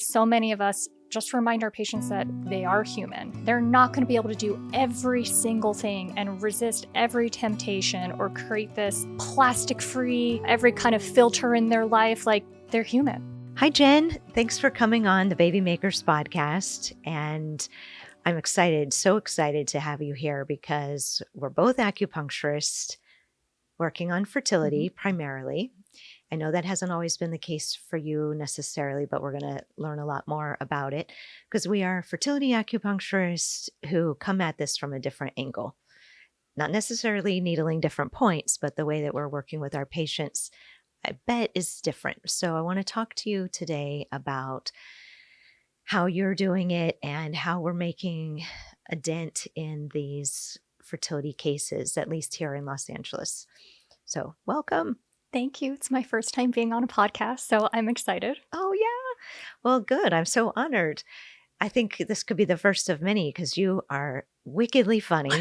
so many of us just remind our patients that they are human. They're not going to be able to do every single thing and resist every temptation or create this plastic-free, every kind of filter in their life. Like, they're human. Hi, Jen. Thanks for coming on the Babymakers podcast. And I'm excited, so excited to have you here because we're both acupuncturists working on fertility primarily. I know that hasn't always been the case for you necessarily, but we're going to learn a lot more about it because we are fertility acupuncturists who come at this from a different angle. Not necessarily needling different points, but the way that we're working with our patients, I bet, is different. So I want to talk to you today about how you're doing it and how we're making a dent in these fertility cases, at least here in Los Angeles. So welcome. Thank you. It's my first time being on a podcast, so I'm excited. Oh, yeah. Well, good. I'm so honored. I think this could be the first of many because you are wickedly funny.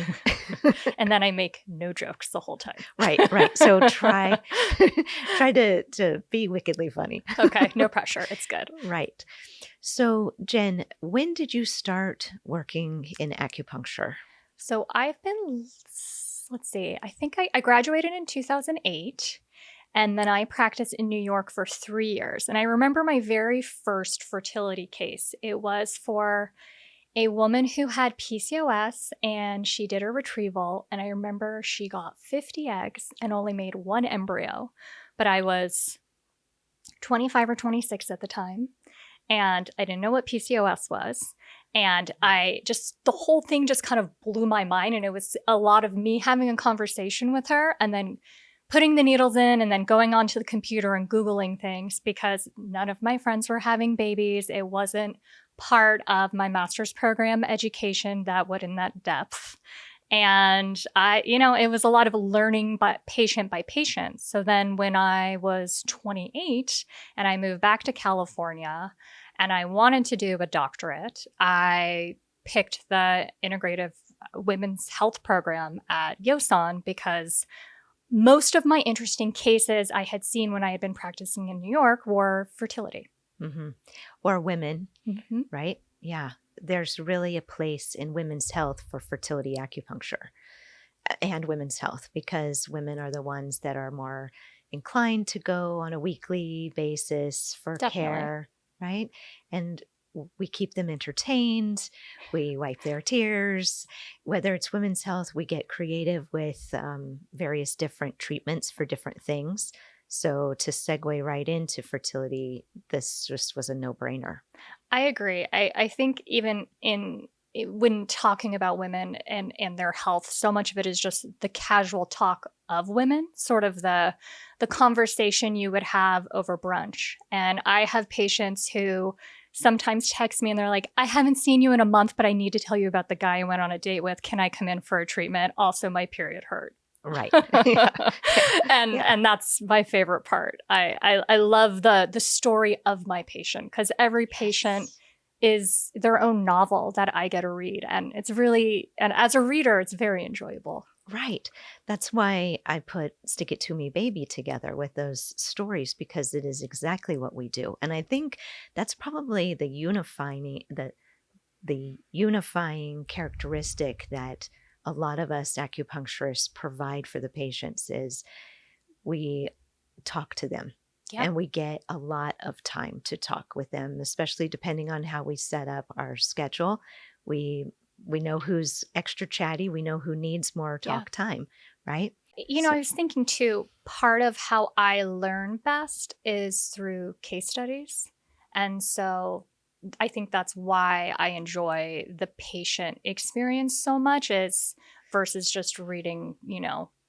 And then I make no jokes the whole time. Right. So try to be wickedly funny. Okay. No pressure. It's good. Right. So, Jen, when did you start working in acupuncture? So I've been, let's see, I think I graduated in 2008. And then I practiced in New York for 3 years. And I remember my very first fertility case. It was for a woman who had PCOS and she did a retrieval. And I remember she got 50 eggs and only made one embryo. But I was 25 or 26 at the time. And I didn't know what PCOS was. And the whole thing just kind of blew my mind. And it was a lot of me having a conversation with her and then putting the needles in and then going onto the computer and Googling things because none of my friends were having babies. It wasn't part of my master's program education that went in that depth. And it was a lot of learning by patient. So then when I was 28 and I moved back to California and I wanted to do a doctorate, I picked the integrative women's health program at Yosan because most of my interesting cases I had seen when I had been practicing in New York were fertility. Or women, right? Yeah. There's really a place in women's health for fertility acupuncture and women's health because women are the ones that are more inclined to go on a weekly basis for care, right? And we keep them entertained. We wipe their tears. Whether it's women's health, we get creative with various different treatments for different things. So to segue right into fertility, this just was a no-brainer. I agree. I think even when talking about women and their health, so much of it is just the casual talk of women, sort of the conversation you would have over brunch. And I have patients who sometimes text me and they're like, I haven't seen you in a month, but I need to tell you about the guy I went on a date with. Can I come in for a treatment? Also, my period hurt. Right. And that's my favorite part. I love the story of my patient because every patient is their own novel that I get to read. And it's really, and as a reader, it's very enjoyable. Right. That's why I put Stick It To Me Baby together with those stories because it is exactly what we do. And I think that's probably the unifying characteristic that a lot of us acupuncturists provide for the patients is we talk to them. Yep. And we get a lot of time to talk with them, especially depending on how we set up our schedule. We know who's extra chatty. We know who needs more talk time, right? I was thinking too, part of how I learn best is through case studies. And so I think that's why I enjoy the patient experience so much is versus just reading,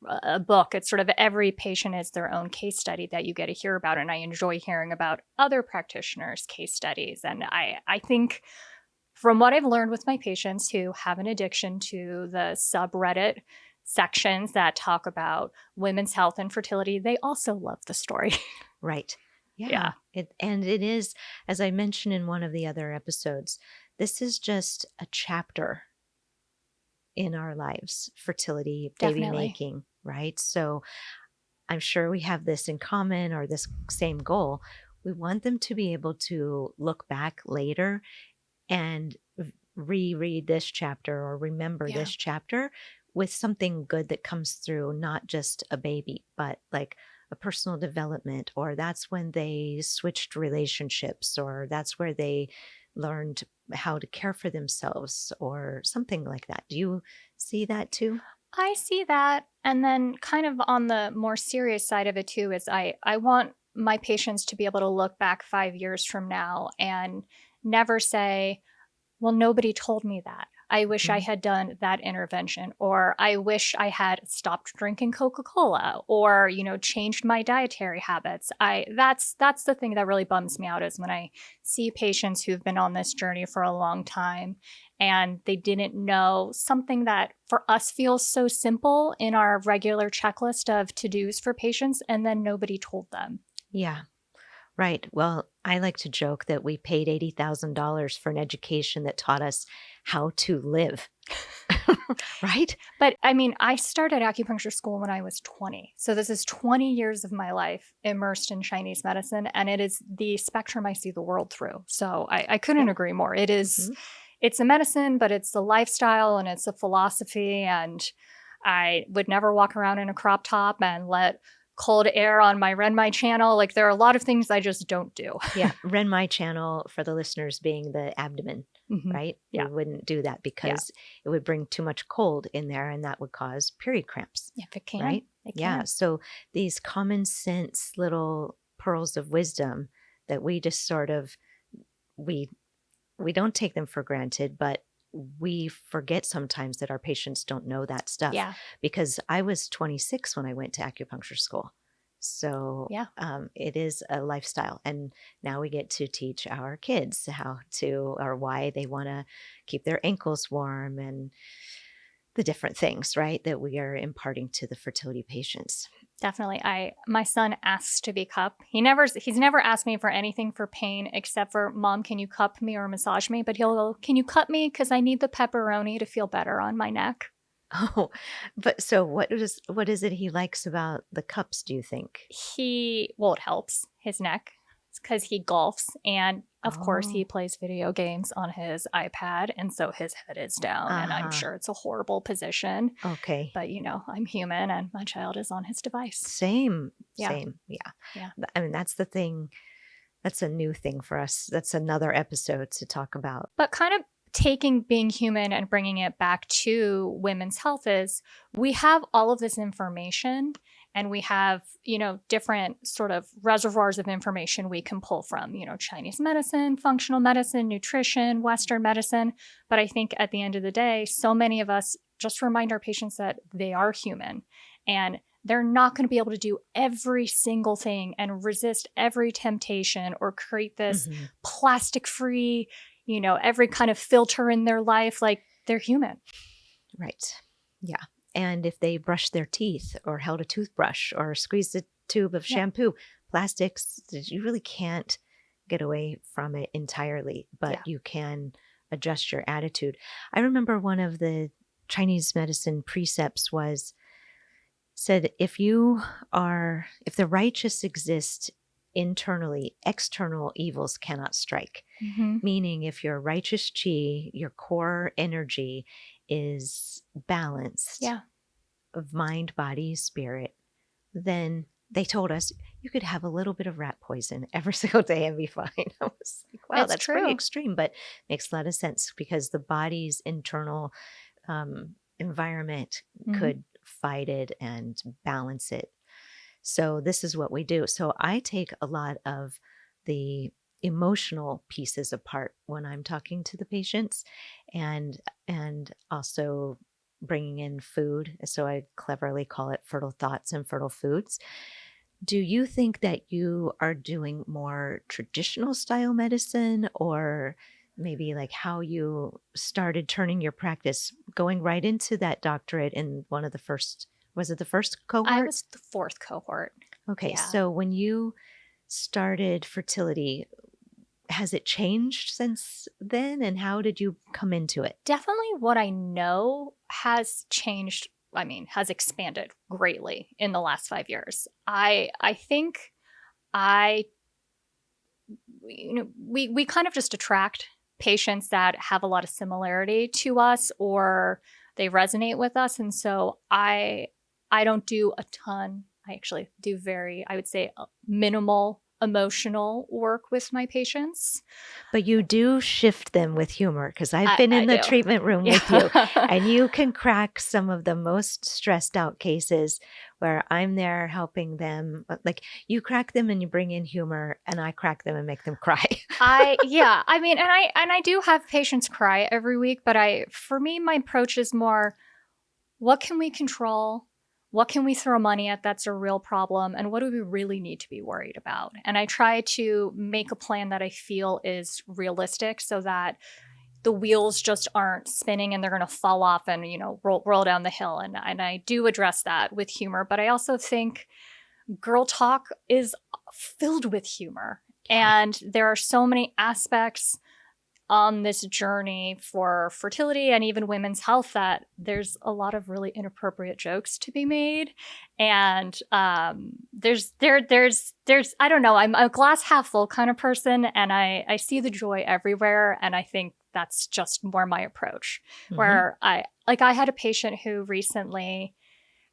a book. It's sort of every patient is their own case study that you get to hear about. And I enjoy hearing about other practitioners' case studies. And I think from what I've learned with my patients who have an addiction to the subreddit sections that talk about women's health and fertility, they also love the story. Right. Yeah. It is, as I mentioned in one of the other episodes, this is just a chapter in our lives, fertility, baby making, right? So I'm sure we have this in common or this same goal. We want them to be able to look back later and reread this chapter or remember Yeah. this chapter with something good that comes through, not just a baby, but like a personal development, or that's when they switched relationships, or that's where they learned how to care for themselves, or something like that. Do you see that too? I see that. And then kind of on the more serious side of it too is I want my patients to be able to look back 5 years from now and never say, well, nobody told me that. I wish I Mhm. had done that intervention, or I wish I had stopped drinking Coca-Cola, or, changed my dietary habits. That's the thing that really bums me out is when I see patients who've been on this journey for a long time and they didn't know something that for us feels so simple in our regular checklist of to-dos for patients, and then nobody told them. Yeah. Right. Well, I like to joke that we paid $80,000 for an education that taught us how to live. Right? But I mean, I started acupuncture school when I was 20. So this is 20 years of my life immersed in Chinese medicine, and it is the spectrum I see the world through. So I couldn't Yeah. agree more. Mhm. It's a medicine, but it's a lifestyle and it's a philosophy. And I would never walk around in a crop top and let cold air on my Renmai channel. Like there are a lot of things I just don't do. Yeah. Renmai channel for the listeners being the abdomen, Mhm. right? We Yeah. wouldn't do that Yeah. because it would bring too much cold in there and that would cause period cramps, If it can, right? it Yeah. can. So these common sense little pearls of wisdom that we just sort of we we don't take them for granted, but we forget sometimes that our patients don't know that stuff Yeah. because I was 26 when I went to acupuncture school. So Yeah. it is a lifestyle. And now we get to teach our kids how to, or why they want to keep their ankles warm and the different things, right, that we are imparting to the fertility patients. Definitely. My son asks to be cup. He's never asked me for anything for pain except for, Mom, can you cup me or massage me? But he'll go, can you cut me? Because I need the pepperoni to feel better on my neck. Oh, but so what is it he likes about the cups, do you think? It helps his neck because he golfs. And of course, he Oh, plays video games on his iPad. And so his head is down. And I'm uh-huh. sure it's a horrible position. Okay. But, I'm human and my child is on his device. Same, Yeah. same. Yeah. Yeah. I mean, that's the thing. That's a new thing for us. That's another episode to talk about. But kind of taking being human and bringing it back to women's health is we have all of this information and we have, different sort of reservoirs of information we can pull from, Chinese medicine, functional medicine, nutrition, Western medicine. But I think at the end of the day, so many of us just remind our patients that they are human and they're not going to be able to do every single thing and resist every temptation or create this Mhm. plastic free, every kind of filter in their life. Like they're human. Right. Yeah. And if they brush their teeth or held a toothbrush or squeezed a tube of Yeah. shampoo, plastics, you really can't get away from it entirely, but Yeah. you can adjust your attitude. I remember one of the Chinese medicine precepts was said if the righteous exist internally, external evils cannot strike. Mm-hmm. Meaning if your righteous chi, your core energy is balanced Yeah. of mind, body, spirit, then they told us you could have a little bit of rat poison every single day and be fine. I was like, wow, It's that's pretty true. extreme, but makes a lot of sense because the body's internal environment Mm-hmm. could fight it and balance it. So this is what we do. So I take a lot of the emotional pieces apart when I'm talking to the patients and also bringing in food. So I cleverly call it fertile thoughts and fertile foods. Do you think that you are doing more traditional style medicine or maybe like how you started turning your practice going right into that doctorate in one of the first, was it the first I cohort? was the fourth cohort. Okay, Yeah. so when you started fertility, has it changed since then? And how did you come into it? Definitely what I know has changed, has expanded greatly in the last 5 years. I think I we kind of just attract patients that have a lot of similarity to us, or they resonate with us. And so I don't do a ton. I actually do I would say, minimal emotional work with my patients. But you do shift them with humor, because I've been in the treatment room with you, and you can crack some of the most stressed out cases where I'm there helping them. Like, you crack them and you bring in humor, and I crack them and make them cry. I mean, and I do have patients cry every week, but for me, my approach is more, what can we control? What can we throw money at that's a real problem? And what do we really need to be worried about? And I try to make a plan that I feel is realistic, so that the wheels just aren't spinning and they're going to fall off and, roll down the hill. And I do address that with humor. But I also think girl talk is filled with humor. And there are so many aspects on this journey for fertility and even women's health that there's a lot of really inappropriate jokes to be made. And there's I don't know, I'm a glass half full kind of person, and I see the joy everywhere. And I think that's just more my approach, where I had a patient who recently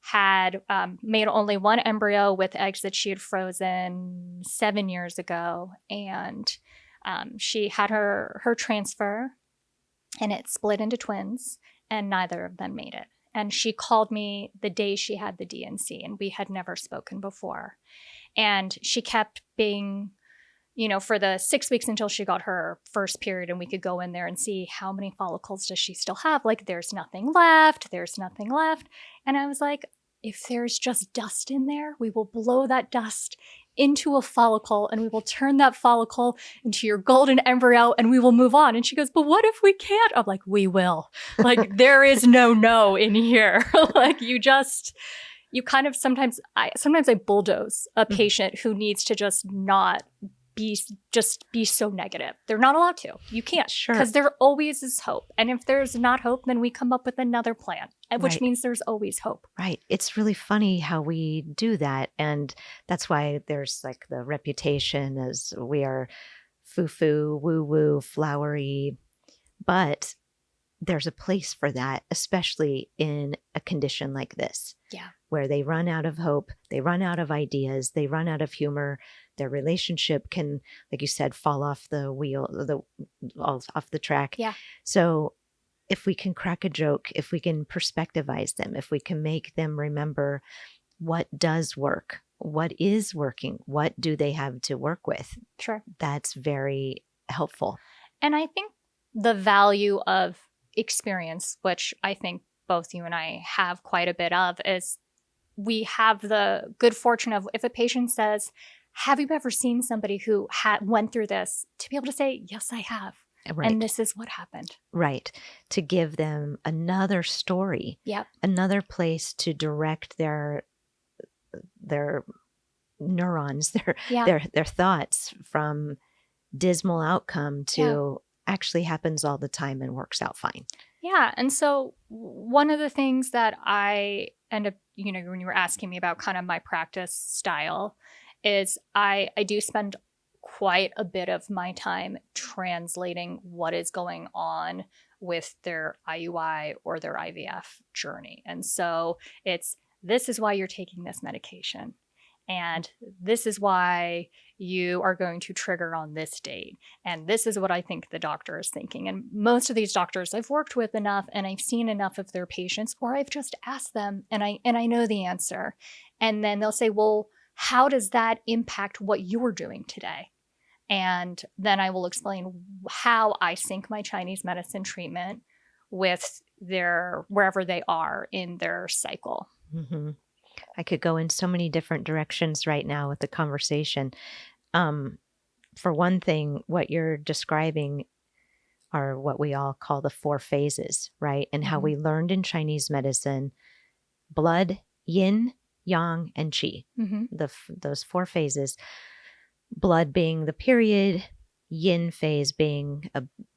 had made only one embryo with eggs that she had frozen 7 years ago. And she had her transfer, and it split into twins, and neither of them made it. And she called me the day she had the DNC, and we had never spoken before. And she kept being, for the 6 weeks until she got her first period, and we could go in there and see how many follicles does she still have. Like, there's nothing left. There's nothing left. And I was like, if there's just dust in there, we will blow that dust into a follicle, and we will turn that follicle into your golden embryo, and we will move on. And she goes, but what if we can't? I'm like, we will. Like, there is no in here. Like, you kind of sometimes I bulldoze a patient who needs to just not be so negative. They're not allowed to. You can't. Sure. Because there always is hope. And if there's not hope, then we come up with another plan, which means there's always hope. Right. It's really funny how we do that. And that's why there's like the reputation as we are foo-foo, woo-woo, flowery. But there's a place for that, especially in a condition like this. Yeah. Where they run out of hope, they run out of ideas, they run out of humor. Their relationship can, like you said, fall off the wheel, off the track. Yeah. So if we can crack a joke, if we can perspectivize them, if we can make them remember what does work, what is working, what do they have to work with? Sure. That's very helpful. And I think the value of experience, which I think both you and I have quite a bit of, is we have the good fortune of, if a patient says, have you ever seen somebody who went through this, to be able to say, yes, I have. Right. And this is what happened. Right. To give them another story. Yep. Another place to direct their neurons, their thoughts from dismal outcome to actually happens all the time and works out fine. Yeah. And so one of the things that I end up, when you were asking me about kind of my practice style, is I do spend quite a bit of my time translating what is going on with their IUI or their IVF journey. And so this is why you're taking this medication. And this is why you are going to trigger on this date. And this is what I think the doctor is thinking. And most of these doctors I've worked with enough, and I've seen enough of their patients, or I've just asked them and I know the answer. And then they'll say, well, how does that impact what you're doing today? And then I will explain how I sync my Chinese medicine treatment with wherever they are in their cycle. Mm-hmm. I could go in so many different directions right now with the conversation. For one thing, what you're describing are what we all call the 4 phases, right? And how we learned in Chinese medicine, blood, yin, yang, and qi, those 4 phases, blood being the period, yin phase being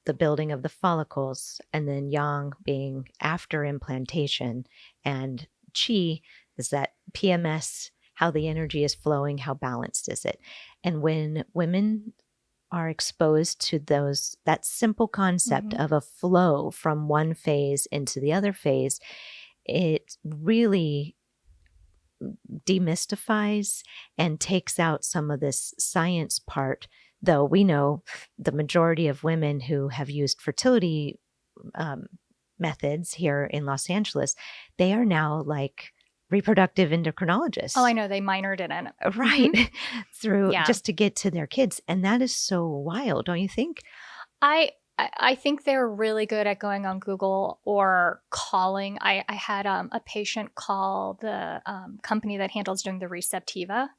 the building of the follicles, and then yang being after implantation, and qi is that PMS, how the energy is flowing, how balanced is it. And when women are exposed to that simple concept of a flow from one phase into the other phase, it really demystifies and takes out some of this science part. Though we know the majority of women who have used fertility methods here in Los Angeles, they are now like reproductive endocrinologists. Oh, I know. They minored in it. Right. Through just to get to their kids. And that is so wild, don't you think? I think they're really good at going on Google or calling. I had a patient call the company that handles doing the Receptiva.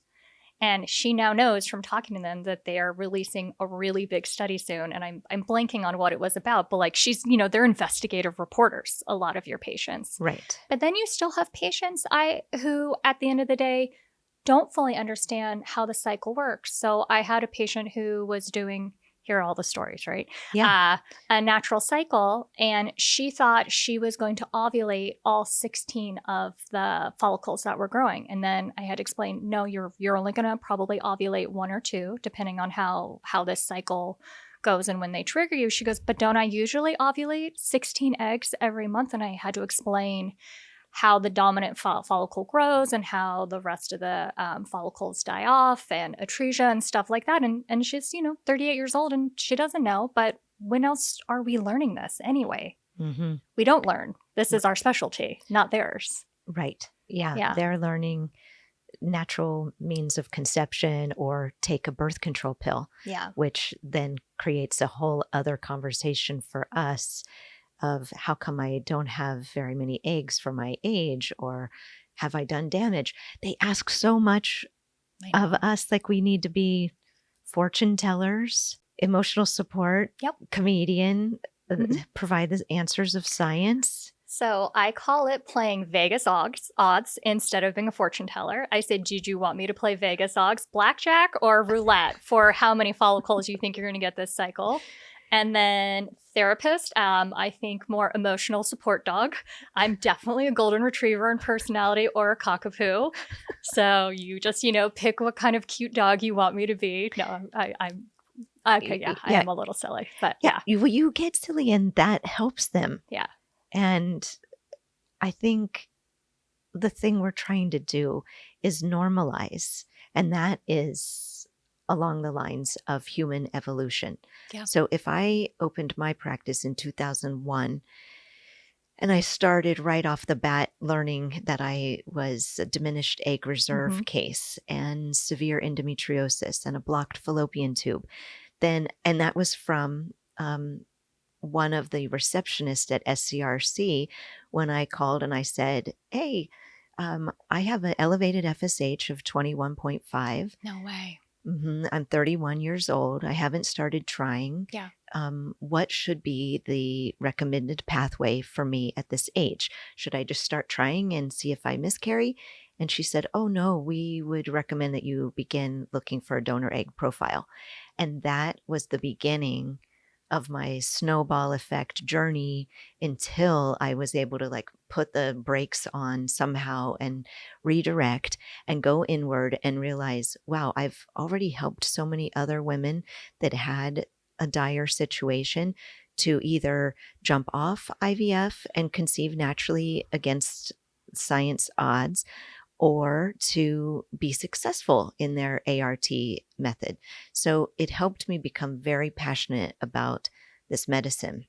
And she now knows from talking to them that they are releasing a really big study soon. And I'm blanking on what it was about, but like they're investigative reporters, a lot of your patients. Right. But then you still have patients who at the end of the day don't fully understand how the cycle works. So I had a patient who was doing, here are all the stories, right? Yeah. A natural cycle. And she thought she was going to ovulate all 16 of the follicles that were growing. And then I had to explain, no, you're only going to probably ovulate 1 or 2, depending on how this cycle goes and when they trigger you. She goes, but don't I usually ovulate 16 eggs every month? And I had to explain how the dominant follicle grows and how the rest of the follicles die off and atresia and stuff like that. And she's, 38 years old and she doesn't know. But when else are we learning this anyway? Mm-hmm. We don't learn. This is our specialty, not theirs. Right. Yeah. They're learning natural means of conception or take a birth control pill. Yeah. Which then creates a whole other conversation for us of how come I don't have very many eggs for my age, or have I done damage? They ask so much of us, like we need to be fortune tellers, emotional support, comedian, provide the answers of science. So I call it playing Vegas odds instead of being a fortune teller. I said, did you want me to play Vegas odds, blackjack, or roulette for how many follicles you think you're going to get this cycle? And then therapist, I think more emotional support dog. I'm definitely a golden retriever in personality or a cockapoo. So you just, pick what kind of cute dog you want me to be. No, I'm okay. Yeah, I am a little silly, but yeah. You get silly and that helps them. Yeah. And I think the thing we're trying to do is normalize. And that is along the lines of human evolution. Yeah. So if I opened my practice in 2001 and I started right off the bat learning that I was a diminished egg reserve case and severe endometriosis and a blocked fallopian tube, and that was from one of the receptionists at SCRC when I called and I said, hey, I have an elevated FSH of 21.5. No way. I'm 31 years old. I haven't started trying. Yeah. What should be the recommended pathway for me at this age? Should I just start trying and see if I miscarry? And she said, oh, no, we would recommend that you begin looking for a donor egg profile. And that was the beginning of my snowball effect journey until I was able to put the brakes on somehow and redirect and go inward and realize, wow, I've already helped so many other women that had a dire situation to either jump off IVF and conceive naturally against science odds, or to be successful in their ART method. So it helped me become very passionate about this medicine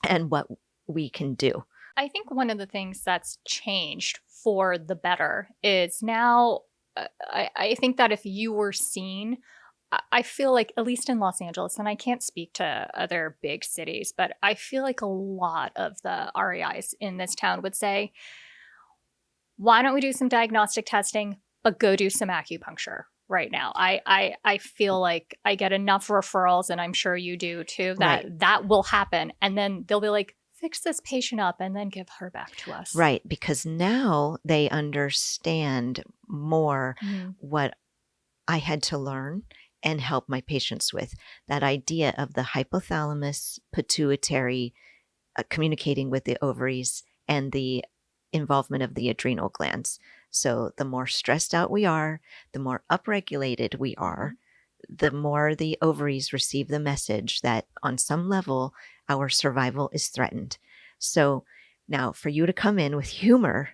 and what we can do. I think one of the things that's changed for the better is now, I think that if you were seen, I feel like, at least in Los Angeles, and I can't speak to other big cities, but I feel like a lot of the REIs in this town would say, why don't we do some diagnostic testing, but go do some acupuncture right now? I feel like I get enough referrals, and I'm sure you do too, that will happen. And then they'll be like, fix this patient up and then give her back to us. Right. Because now they understand more what I had to learn and help my patients with. That idea of the hypothalamus pituitary communicating with the ovaries and the involvement of the adrenal glands. So the more stressed out we are, the more upregulated we are, the more the ovaries receive the message that on some level, our survival is threatened. So now for you to come in with humor,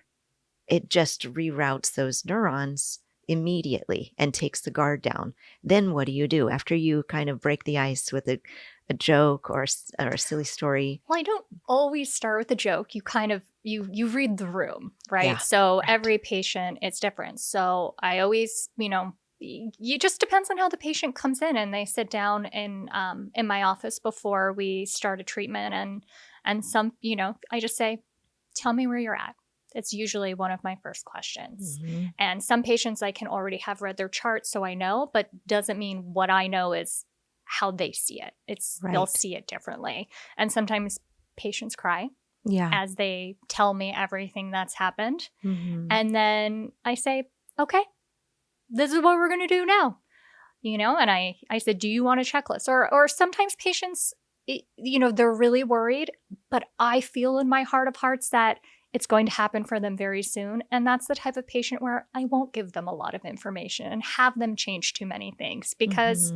it just reroutes those neurons immediately and takes the guard down. Then what do you do after you kind of break the ice with a joke or a silly story? Well, I don't always start with a joke. You kind of, you read the room, right? Yeah, So right. every patient is different. So I always, it just depends on how the patient comes in, and they sit down in my office before we start a treatment, and some, I just say, tell me where you're at. It's usually one of my first questions. Mm-hmm. And some patients I can already have read their chart, so I know, but doesn't mean what I know is how they see it. They'll Right. see it differently. And sometimes patients cry Yeah. as they tell me everything that's happened. Mm-hmm. And then I say, okay, this is what we're going to do now. And I said, do you want a checklist? Or sometimes patients, they're really worried, but I feel in my heart of hearts that it's going to happen for them very soon. And that's the type of patient where I won't give them a lot of information and have them change too many things, because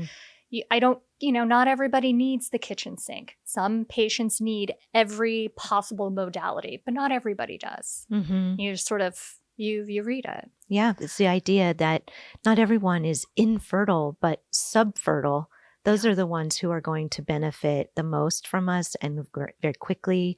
I don't, not everybody needs the kitchen sink. Some patients need every possible modality, but not everybody does. Mm-hmm. You just sort of, you read it. Yeah, it's the idea that not everyone is infertile, but subfertile. Those are the ones who are going to benefit the most from us, and very quickly,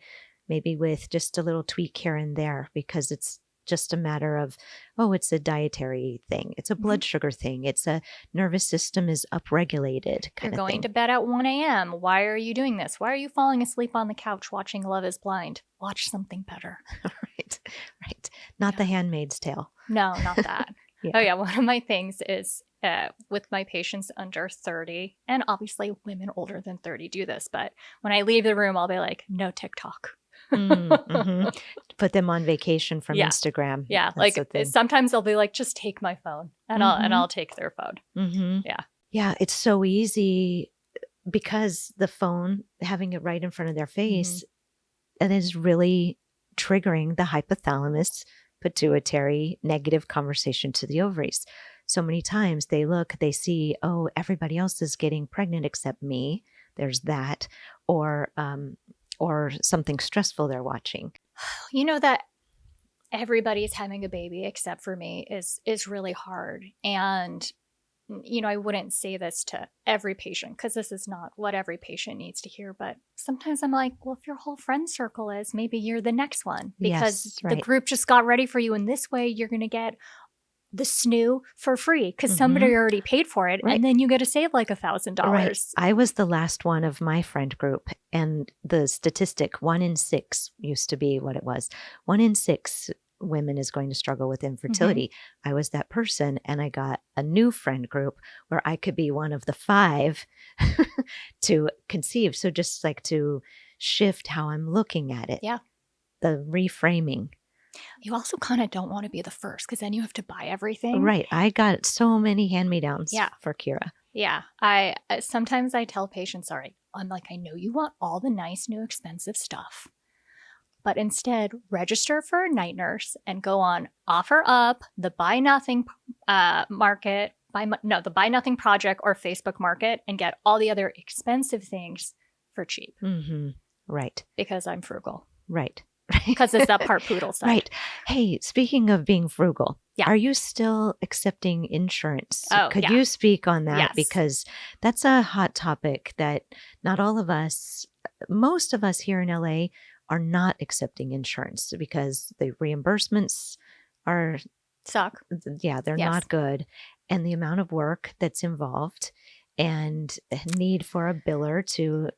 maybe with just a little tweak here and there, because it's just a matter of, it's a dietary thing. It's a blood sugar thing. It's a nervous system is upregulated kind You're of going thing. to bed at 1 a.m. Why are you doing this? Why are you falling asleep on the couch watching Love is Blind? Watch something better. Right. Not The Handmaid's Tale. No, not that. Yeah. Oh, yeah. One of my things is with my patients under 30, and obviously women older than 30 do this, but when I leave the room, I'll be like, no TikTok. Mm-hmm. Put them on vacation from Instagram. Yeah. That's the thing. Sometimes I'll be like, just take my phone, and I'll take their phone. Mm-hmm. Yeah. Yeah. It's so easy because the phone, having it right in front of their face, it is really triggering the hypothalamus pituitary negative conversation to the ovaries. So many times they look, they see, everybody else is getting pregnant except me. There's that. Or something stressful they're watching. That everybody's having a baby except for me is really hard. And I wouldn't say this to every patient, because this is not what every patient needs to hear. But sometimes I'm like, well, if your whole friend circle is, maybe you're the next one, because the group just got ready for you. And this way you're going to get the SNU for free because somebody already paid for it. Right. And then you get to save like $1,000. Right. I was the last one of my friend group. And the statistic 1 in 6 used to be what it was. 1 in 6 women is going to struggle with infertility. I was that person, and I got a new friend group where I could be one of the 5 to conceive. So just like to shift how I'm looking at it. Yeah. The reframing. You also kind of don't want to be the first, because then you have to buy everything. Right. I got so many hand-me-downs for Kira. Yeah. Sometimes I tell patients, I'm like, I know you want all the nice, new, expensive stuff, but instead register for a night nurse and go on OfferUp, the Buy Nothing market, the Buy Nothing project or Facebook market, and get all the other expensive things for cheap. Mm-hmm. Right. Because I'm frugal. Right. Because it's that part poodle side. Right. Hey, speaking of being frugal, are you still accepting insurance? Could you speak on that? Yes. Because that's a hot topic that not all of us, most of us here in LA are not accepting insurance because the reimbursements suck. Yeah, they're not good. And the amount of work that's involved and need for a biller to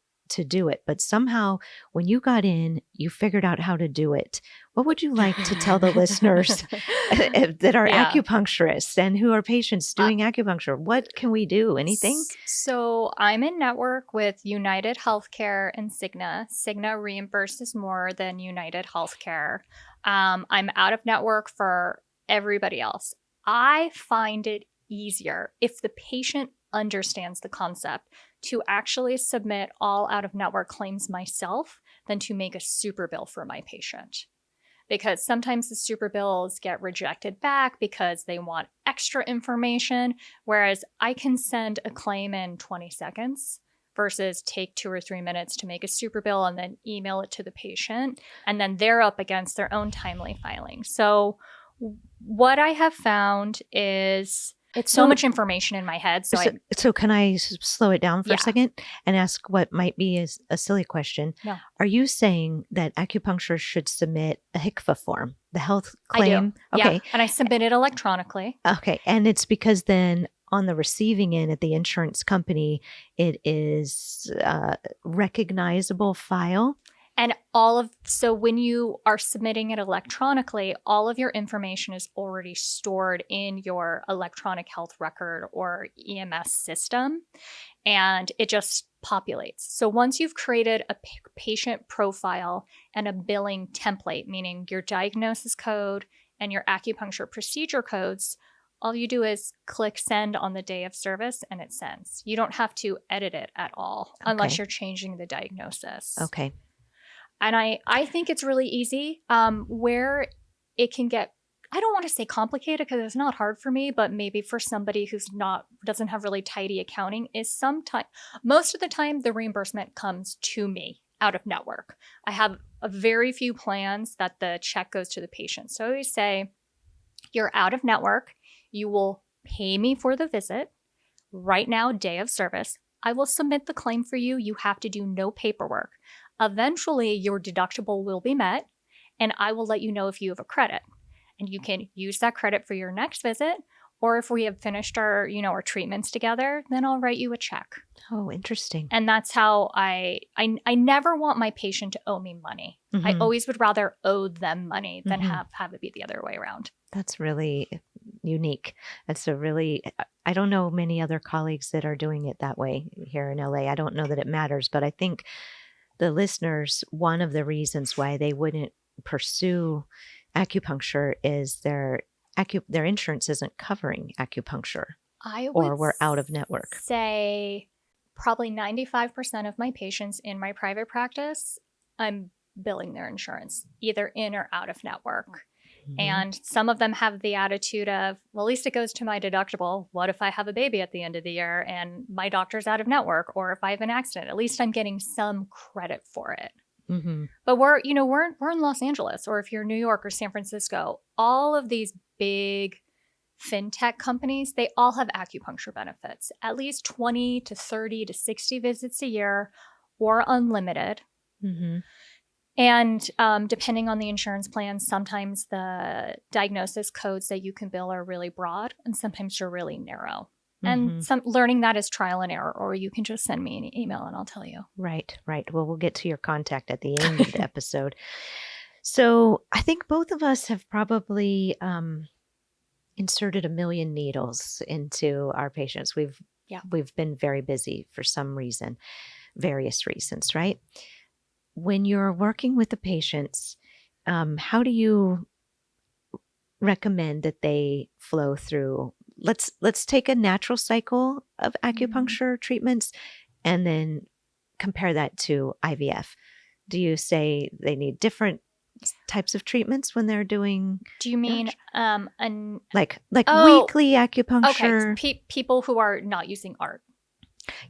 do it. But somehow when you got in, you figured out how to do it. What would you like to tell the listeners that are acupuncturists and who are patients doing acupuncture? What can we do? Anything? So I'm in network with United Healthcare and Cigna. Cigna reimburses more than United Healthcare. I'm out of network for everybody else. I find it easier if the patient understands the concept to actually submit all out-of-network claims myself than to make a super bill for my patient. because sometimes the super bills get rejected back because they want extra information, whereas I can send a claim in 20 seconds versus take 2 or 3 minutes to make a super bill and then email it to the patient. And then they're up against their own timely filing. So what I have found is it's so much information in my head. So can I slow it down for a Yeah. second and ask what might be a silly question? No. Are you saying that acupuncturists should submit a HCFA form, the health I claim? do. Okay. Yeah. And I submit it electronically. Okay. And it's because then on the receiving end at the insurance company, it is a recognizable file. And so when you are submitting it electronically, all of your information is already stored in your electronic health record or EMS system, and it just populates. So once you've created a patient profile and a billing template, meaning your diagnosis code and your acupuncture procedure codes, all you do is click send on the day of service and it sends. You don't have to edit it at all unless you're changing the diagnosis. Okay. And I think it's really easy. Where it can get, I don't want to say complicated because it's not hard for me, but maybe for somebody who's doesn't have really tidy accounting, is most of the time the reimbursement comes to me out of network. I have a very few plans that the check goes to the patient. So I always say, you're out of network. You will pay me for the visit. Right now, day of service, I will submit the claim for you. You have to do no paperwork. Eventually, your deductible will be met, and I will let you know if you have a credit. And you can use that credit for your next visit, or if we have finished our treatments together, then I'll write you a check. Oh, interesting. And that's how I never want my patient to owe me money. Mm-hmm. I always would rather owe them money than have it be the other way around. That's really unique. I don't know many other colleagues that are doing it that way here in LA. I don't know that it matters, but I think the listeners, one of the reasons why they wouldn't pursue acupuncture is their insurance isn't covering acupuncture, or we're out of network. Say probably 95% of my patients in my private practice, I'm billing their insurance, either in or out of network. Mm-hmm. And some of them have the attitude of, well, at least it goes to my deductible. What if I have a baby at the end of the year and my doctor's out of network? Or if I have an accident, at least I'm getting some credit for it. Mm-hmm. But we're in Los Angeles, or if you're in New York or San Francisco, all of these big fintech companies, they all have acupuncture benefits, at least 20 to 30 to 60 visits a year or unlimited. Mm-hmm. And depending on the insurance plan, sometimes the diagnosis codes that you can bill are really broad and sometimes they're really narrow. Mm-hmm. And learning that is trial and error, or you can just send me an email and I'll tell you. Right. Well, we'll get to your contact at the end of the episode. So I think both of us have probably inserted 1 million needles into our patients. We've been very busy for some reason, various reasons, right? When you're working with the patients, how do you recommend that they flow through? Let's take a natural cycle of acupuncture treatments and then compare that to IVF. Do you say they need different types of treatments when they're doing? Do you mean like weekly acupuncture? Okay, people who are not using art.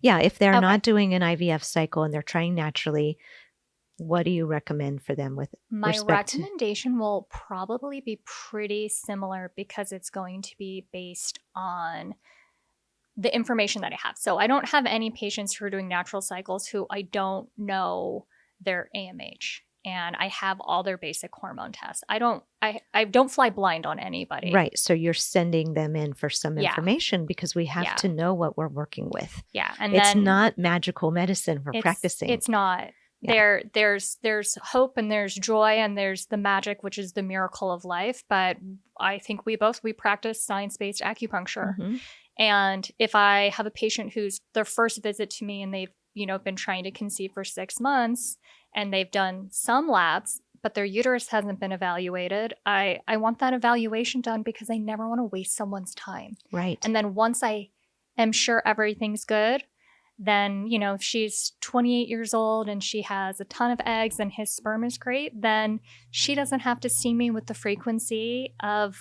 Yeah, if they're not doing an IVF cycle and they're trying naturally, what do you recommend for them with my recommendation will probably be pretty similar because it's going to be based on the information that I have. So I don't have any patients who are doing natural cycles who I don't know their AMH, and I have all their basic hormone tests. I don't fly blind on anybody. Right. So you're sending them in for some information because we have to know what we're working with. Yeah. And it's not magical medicine we're practicing. It's not. Yeah. There's hope and there's joy and there's the magic, which is the miracle of life. But I think we practice science-based acupuncture. Mm-hmm. And if I have a patient who's their first visit to me and they've been trying to conceive for 6 months and they've done some labs, but their uterus hasn't been evaluated, I want that evaluation done because I never want to waste someone's time. Right. And then once I am sure everything's good, then, if she's 28 years old and she has a ton of eggs and his sperm is great, then she doesn't have to see me with the frequency of,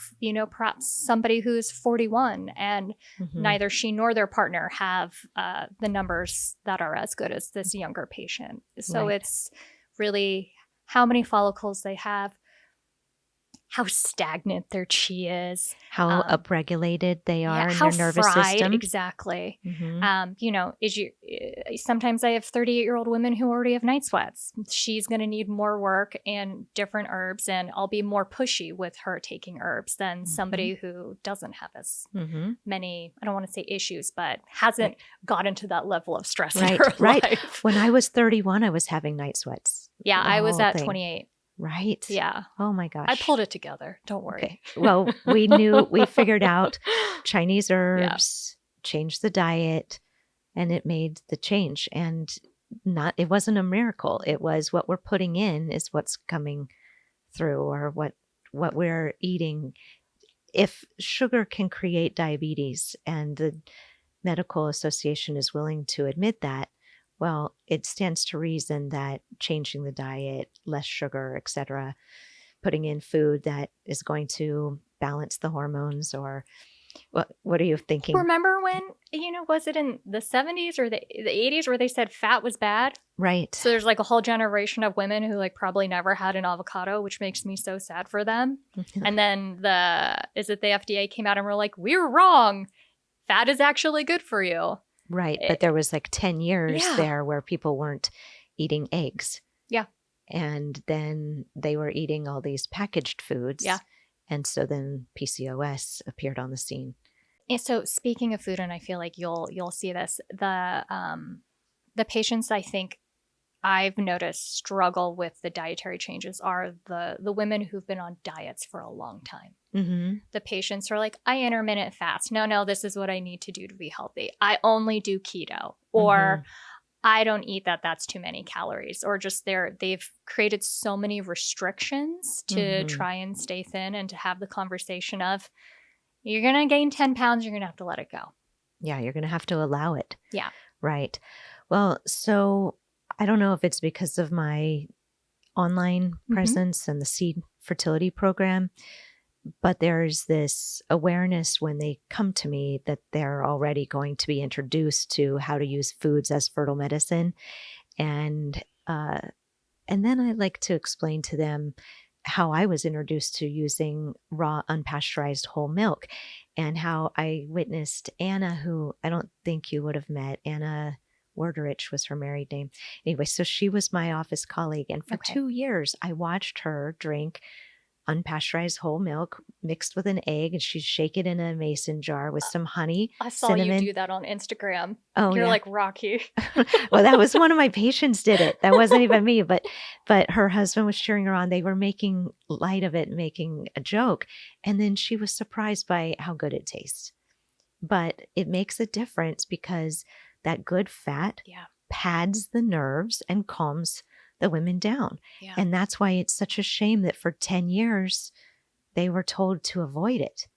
perhaps somebody who's 41 and neither she nor their partner have the numbers that are as good as this younger patient. So it's really how many follicles they have, how stagnant their chi is, how upregulated they are in how their nervous fried, system. exactly. Sometimes I have 38-year-old women who already have night sweats. She's going to need more work and different herbs, and I'll be more pushy with her taking herbs than somebody who doesn't have as many, I don't want to say issues, but hasn't gotten to that level of stress in her life. When I was 31, I was having night sweats. Yeah, I was at 28. Right. Yeah. Oh my gosh. I pulled it together. Don't worry. Okay. Well, we figured out Chinese herbs, changed the diet, and it made the change. And it wasn't a miracle. It was what we're putting in is what's coming through, or what we're eating. If sugar can create diabetes and the medical association is willing to admit that, well, it stands to reason that changing the diet, less sugar, etc., putting in food that is going to balance the hormones, or what are you thinking? Remember when, was it in the 70s or the 80s where they said fat was bad? Right. So there's like a whole generation of women who probably never had an avocado, which makes me so sad for them. And then the FDA came out and were like, we're wrong. Fat is actually good for you. Right. But there was 10 years there where people weren't eating eggs. Yeah. And then they were eating all these packaged foods. Yeah. And so then PCOS appeared on the scene. And so speaking of food, and I feel like you'll see this, the patients I think I've noticed struggle with the dietary changes are the women who've been on diets for a long time. The patients are like, I intermittent fast. No, this is what I need to do to be healthy. I only do keto, or I don't eat that. That's too many calories, or just they've created so many restrictions to try and stay thin, and to have the conversation of, you're going to gain 10 pounds. You're going to have to let it go. Yeah. You're going to have to allow it. Yeah. Right. Well, so I don't know if it's because of my online presence and the Seed Fertility Program, but there's this awareness when they come to me that they're already going to be introduced to how to use foods as fertile medicine. And then I like to explain to them how I was introduced to using raw, unpasteurized whole milk, and how I witnessed Anna, who I don't think you would have met. Anna Werderich was her married name. Anyway, so she was my office colleague. And for 2 years, I watched her drink unpasteurized whole milk mixed with an egg, and she'd shake it in a mason jar with some honey. I saw cinnamon. you do that on Instagram. Oh, You're yeah. like Rocky. Well, that was one of my patients did it. That wasn't even me, but her husband was cheering her on. They were making light of it, making a joke. And then she was surprised by how good it tastes. But it makes a difference because that good fat pads the nerves and calms the women down. Yeah. And that's why it's such a shame that for 10 years they were told to avoid it.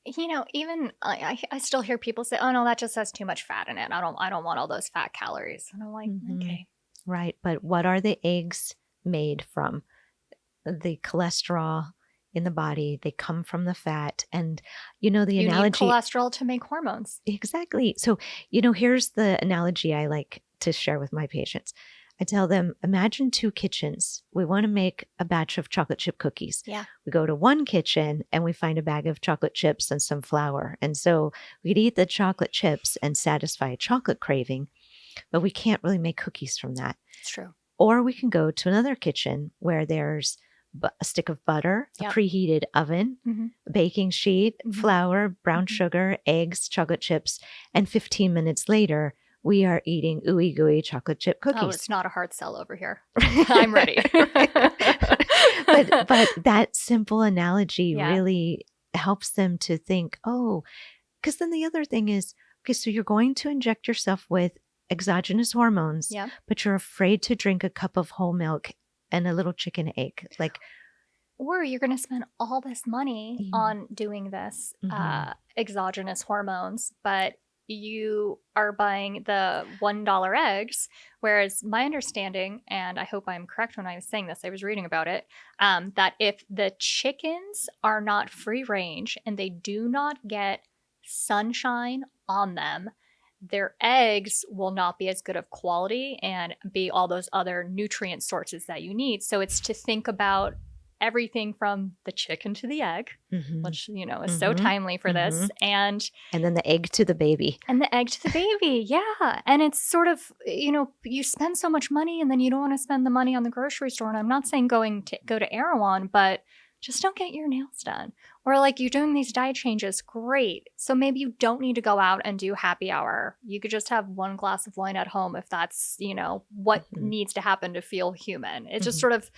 Even I still hear people say, oh no, that just has too much fat in it. I don't want all those fat calories. And I'm like, okay. Right. But what are the eggs made from? The cholesterol in the body, they come from the fat. And the analogy, need cholesterol to make hormones. Exactly. So, here's the analogy I like to share with my patients. I tell them, imagine 2 kitchens. We want to make a batch of chocolate chip cookies. Yeah. We go to one kitchen and we find a bag of chocolate chips and some flour. And so we'd eat the chocolate chips and satisfy a chocolate craving, but we can't really make cookies from that. It's true. Or we can go to another kitchen where there's a stick of butter, a preheated oven, a baking sheet, flour, brown sugar, eggs, chocolate chips, and 15 minutes later, we are eating ooey gooey chocolate chip cookies. Oh, it's not a hard sell over here. I'm ready. but that simple analogy really helps them to think, because then the other thing is, okay, so you're going to inject yourself with exogenous hormones, but you're afraid to drink a cup of whole milk and a little chicken egg. Or you're going to spend all this money on doing this exogenous hormones, but you are buying the $1 eggs, whereas my understanding, and I hope I'm correct when I was saying this, I was reading about it, that if the chickens are not free range and they do not get sunshine on them, their eggs will not be as good of quality and be all those other nutrient sources that you need. So it's to think about everything from the chicken to the egg, which, is so timely for this. And then the egg to the baby. And the egg to the baby. Yeah. And it's sort of, you spend so much money and then you don't want to spend the money on the grocery store. And I'm not saying go to Erewhon, but just don't get your nails done. Or like you're doing these diet changes, great. So maybe you don't need to go out and do happy hour. You could just have one glass of wine at home if that's, what needs to happen to feel human. It's just sort of,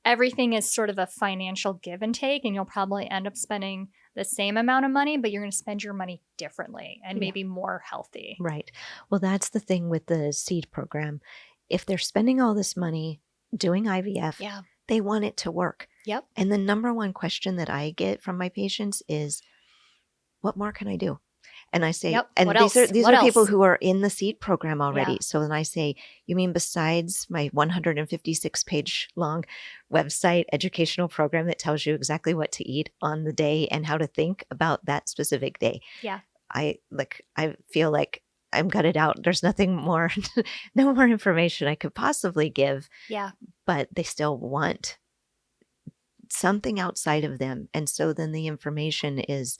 everything is sort of a financial give and take, and you'll probably end up spending the same amount of money, but you're going to spend your money differently and maybe more healthy. Right. Well, that's the thing with the seed program. If they're spending all this money doing IVF, they want it to work. Yep. And the number one question that I get from my patients is, what more can I do? And I say, and these are people who are in the seed program already. Yeah. So then I say, you mean besides my 156-page long website educational program that tells you exactly what to eat on the day and how to think about that specific day? Yeah. I feel like I'm gutted out. There's nothing more, no more information I could possibly give. Yeah. But they still want something outside of them. And so then the information is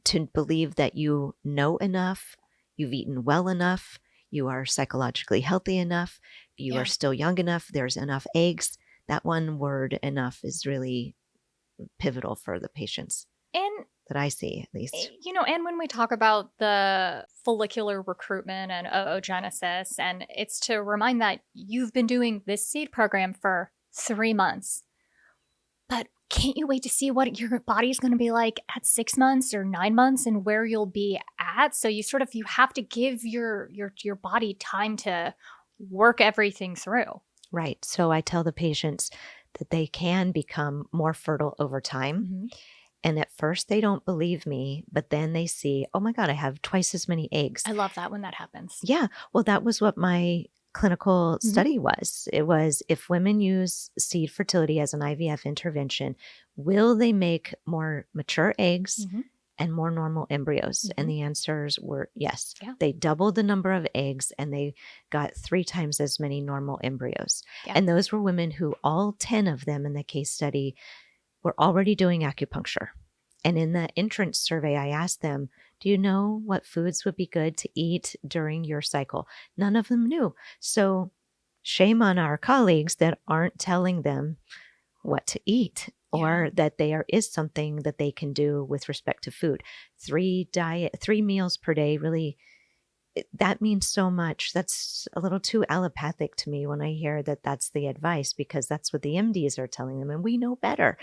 to believe that you know enough, you've eaten well enough, you are psychologically healthy enough, you are still young enough, there's enough eggs. That one word, enough, is really pivotal for the patients. And that I see, at least. And when we talk about the follicular recruitment and oogenesis, and it's to remind that you've been doing this seed program for 3 months, but can't you wait to see what your body's going to be like at 6 months or 9 months and where you'll be at? So you have to give your body time to work everything through. Right. So I tell the patients that they can become more fertile over time. And at first they don't believe me, but then they see, oh my God, I have twice as many eggs. I love that when that happens. Yeah. Well, that was what my clinical study was. It was, if women use seed fertility as an IVF intervention, will they make more mature eggs and more normal embryos? And the answers were yes. Yeah. They doubled the number of eggs and they got 3 times as many normal embryos. Yeah. And those were women who, all 10 of them in the case study, were already doing acupuncture. And in the entrance survey, I asked them, do you know what foods would be good to eat during your cycle? None of them knew. So shame on our colleagues that aren't telling them what to eat, or that there is something that they can do with respect to food. 3 meals per day, really, that means so much. That's a little too allopathic to me when I hear that that's the advice, because that's what the MDs are telling them. And we know better.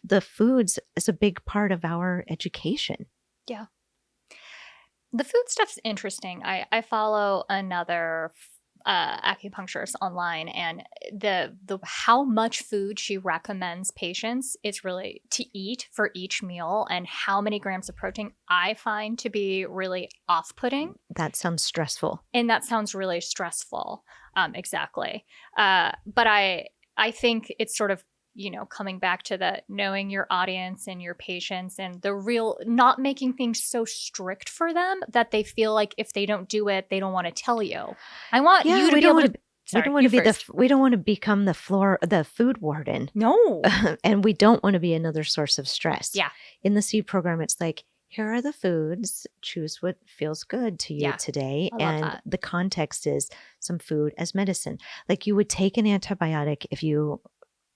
The foods is a big part of our education. Yeah. The food stuff's interesting. I follow another acupuncturist online, and the how much food she recommends patients is really to eat for each meal, and how many grams of protein I find to be really off-putting. That sounds stressful. And that sounds really stressful. Exactly. But I think it's sort of, coming back to the knowing your audience and your patients, and the real not making things so strict for them that they feel like if they don't do it, they don't want to tell you. I want you to be able to. We don't want to become the food warden. No. And we don't want to be another source of stress. Yeah. In the seed program, it's like, here are the foods, choose what feels good to you today. And the context is some food as medicine. Like you would take an antibiotic if you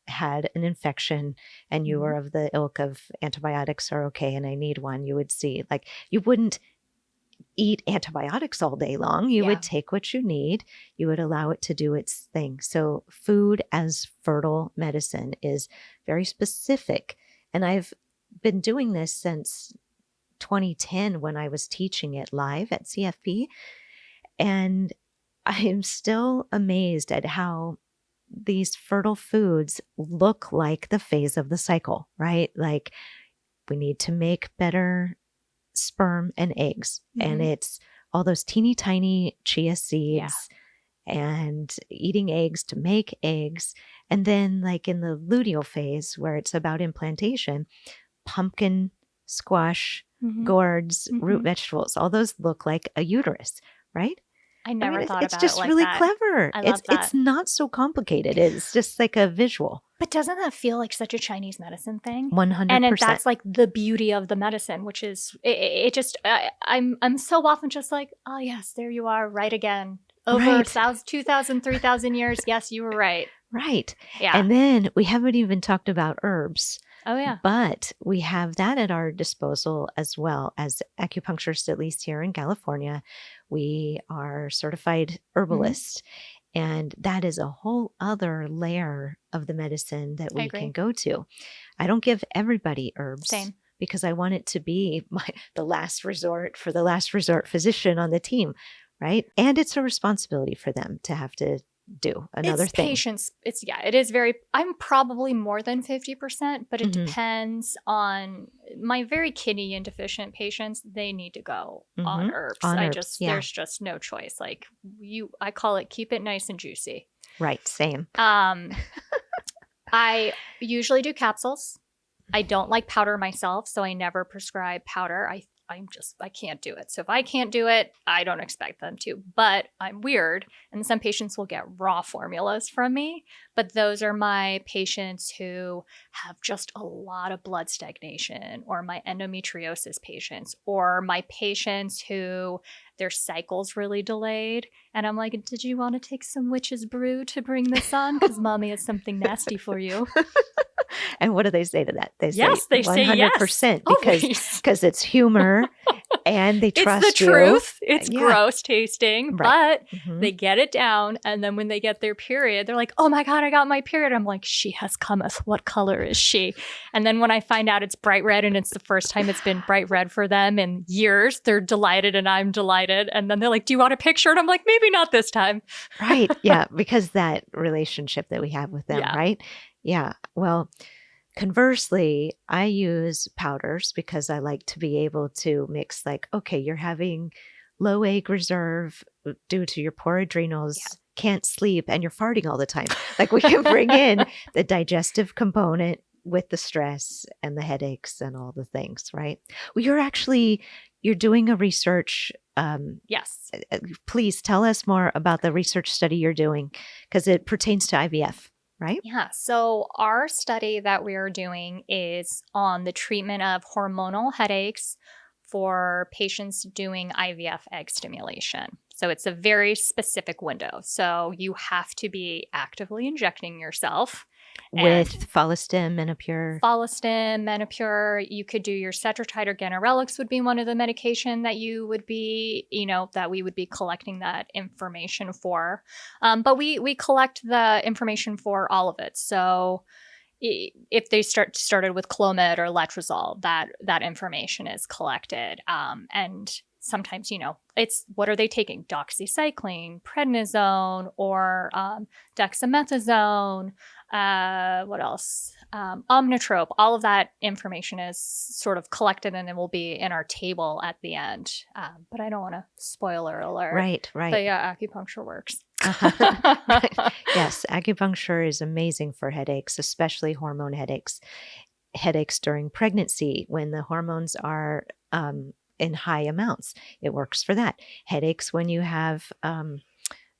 had an infection and you were of the ilk of antibiotics are okay and I need one. You would see, like, you wouldn't eat antibiotics all day long. You would take what you need. You would allow it to do its thing. So food as fertile medicine is very specific. And I've been doing this since 2010 when I was teaching it live at CFP. And I am still amazed at how these fertile foods look like the phase of the cycle, right? Like we need to make better sperm and eggs. And Mhm. it's all those teeny tiny chia Yeah. seeds and eating eggs to make eggs. And then like in the luteal phase where it's about implantation, pumpkin, squash, Mhm. gourds, root Mhm. vegetables, all those look like a uterus, right? I I mean, never thought it's about it just like really that. clever. I It's love that. not so complicated. It's just like a visual. But doesn't that feel like such a Chinese medicine thing? And 100%. that's like the beauty of the medicine, which is it just I'm so often just like, oh yes, there you are, right again. Over Right. 1,000, 2,000, 3,000 years. Yes, you were right. Right. Yeah. And then we haven't even talked about herbs, Oh yeah. but we have that at our disposal as well as acupuncturists, at least here in California. We are certified herbalists. And that is a whole other layer of the medicine that I we agree. can go to. I don't give everybody herbs Same. because I want it to be the last resort for the last resort physician on the team, right? And it's a responsibility for them to have to do another It's thing. patience. It is very, I'm probably more than 50%, but it Mhm. depends on my very kidney indeficient patients. They need to go on Mhm. herbs. On herbs, yeah. There's just no choice. Like I call it keep it nice and juicy. Right, same. I usually do capsules. I don't like powder myself, so I never prescribe powder. I can't do it. So if I can't do it, I don't expect them to. But I'm weird, and some patients will get raw formulas from me. But those are my patients who have just a lot of blood stagnation, or my endometriosis patients, or my patients who their cycle's really delayed. And I'm like, did you want to take some witch's brew to bring this on? Because mommy has something nasty for you. And what do they say to that? They Yes, say they say yes. 100% Always. because it's humor and they trust It's the you. truth. It's Yeah. gross tasting, Right. but Mhm. they get it down. And then when they get their period, they're like, oh my God, I got my period. I'm like, she has cometh. What color is she? And then when I find out it's bright red and it's the first time it's been bright red for them in years, they're delighted and I'm delighted. And then they're like, do you want a picture? And I'm like, maybe not this time. Right. Yeah. Because that relationship that we have with them, Yeah. right? Yeah. Well, conversely, I use powders because I like to be able to mix like, okay, you're having low egg reserve due to your poor adrenals, can't sleep, and you're farting all the time. Like we can bring in the digestive component with the stress and the headaches and all the things, right? Well, you're doing a research. Yes. Please tell us more about the research study you're doing because it pertains to IVF. Right? Yeah. So our study that we are doing is on the treatment of hormonal headaches for patients doing IVF egg stimulation. So it's a very specific window. So you have to be actively injecting yourself. With Follistim, Menopur. Follistim, Menopur, you could do your Cetrotide or Ganirelix would be one of the medication that you would be, that we would be collecting that information for. But we collect the information for all of it. So if they started with Clomid or Letrozole, that information is collected. And sometimes, it's what are they taking? Doxycycline, prednisone, or dexamethasone. What else? Omnitrope. All of that information is sort of collected and it will be in our table at the end. But I don't want to spoiler alert. Right. But yeah, acupuncture works. Right. Yes, acupuncture is amazing for headaches, especially hormone headaches. Headaches during pregnancy when the hormones are in high amounts. It works for that. Headaches when you have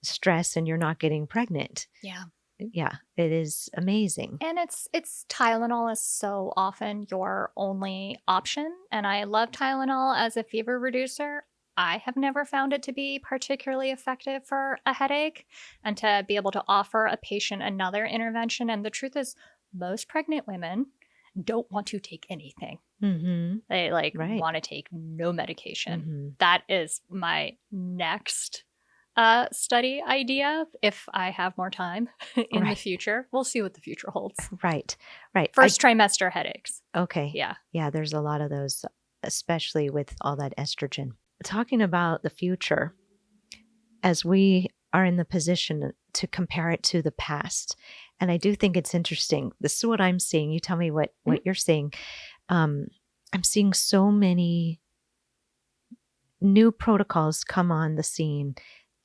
stress and you're not getting pregnant. Yeah. Yeah, it is amazing. And it's Tylenol is so often your only option. And I love Tylenol as a fever reducer. I have never found it to be particularly effective for a headache, and to be able to offer a patient another intervention. And the truth is, most pregnant women don't want to take anything. Mm-hmm. They want to take no medication. Mm-hmm. That is my next study idea if I have more time in the future. We'll see what the future holds. Right. First trimester headaches. Okay. Yeah, there's a lot of those, especially with all that estrogen. Talking about the future, as we are in the position to compare it to the past, and I do think it's interesting. This is what I'm seeing. You tell me what you're seeing. I'm seeing so many new protocols come on the scene,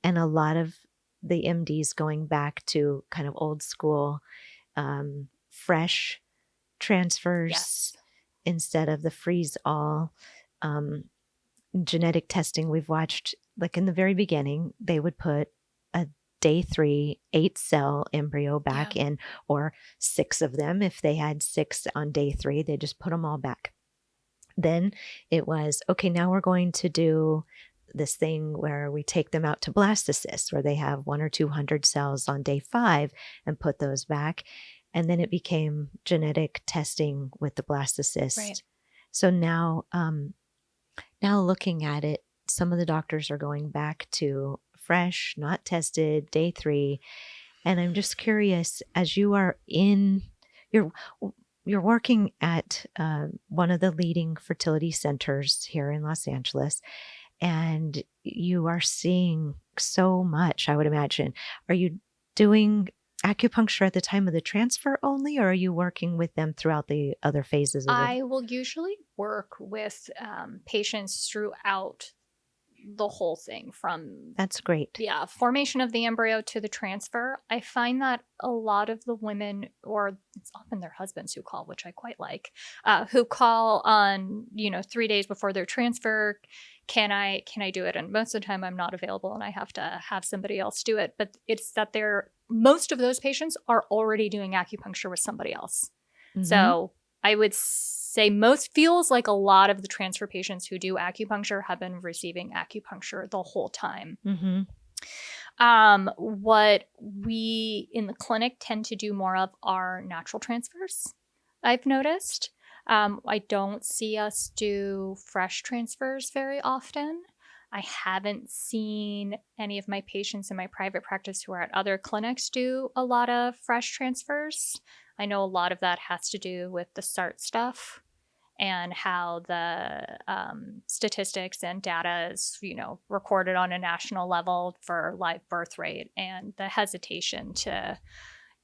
and a lot of the MDs going back to kind of old school, fresh transfers Yes. instead of the freeze all. Genetic testing we've watched, like in the very beginning, they would put a day 3 8-cell embryo back in, or 6 of them. If they had 6 on day 3, they just put them all back. Then it was, okay, now we're going to do this thing where we take them out to blastocysts, where they have 100 or 200 cells on day 5 and put those back. And then it became genetic testing with the blastocyst. Right. So now looking at it, some of the doctors are going back to fresh, not tested, day 3. And I'm just curious, as you are you're working at one of the leading fertility centers here in Los Angeles, and you are seeing so much, I would imagine. Are you doing acupuncture at the time of the transfer only, or are you working with them throughout the other phases of it? I will usually work with patients throughout the whole thing, from That's great. formation of the embryo to the transfer. I find that a lot of the women, or it's often their husbands who call, which I quite like, who call on 3 days before their transfer. Can I do it? And most of the time I'm not available and I have to have somebody else do it. But it's that most of those patients are already doing acupuncture with somebody else. Mm-hmm. So I would say feels like a lot of the transfer patients who do acupuncture have been receiving acupuncture the whole time. Mm-hmm. What we in the clinic tend to do more of are natural transfers, I've noticed. I don't see us do fresh transfers very often. I haven't seen any of my patients in my private practice who are at other clinics do a lot of fresh transfers. I know a lot of that has to do with the SART stuff and how the statistics and data is, recorded on a national level for live birth rate, and the hesitation to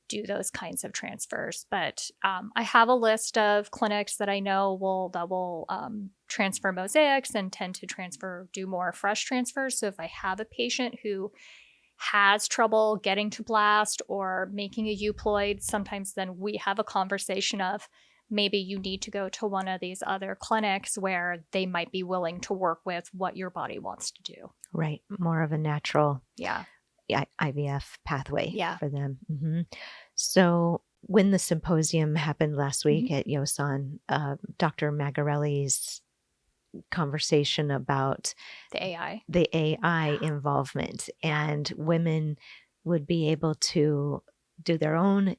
do those kinds of transfers. But I have a list of clinics that I know will transfer mosaics and tend to do more fresh transfers. So if I have a patient who has trouble getting to blast or making a euploid, sometimes then we have a conversation of maybe you need to go to one of these other clinics where they might be willing to work with what your body wants to do. Right. More of a natural IVF pathway for them. Mm-hmm. So when the symposium happened last week at Yosan, Dr. Magarelli's conversation about the AI involvement, and women would be able to do their own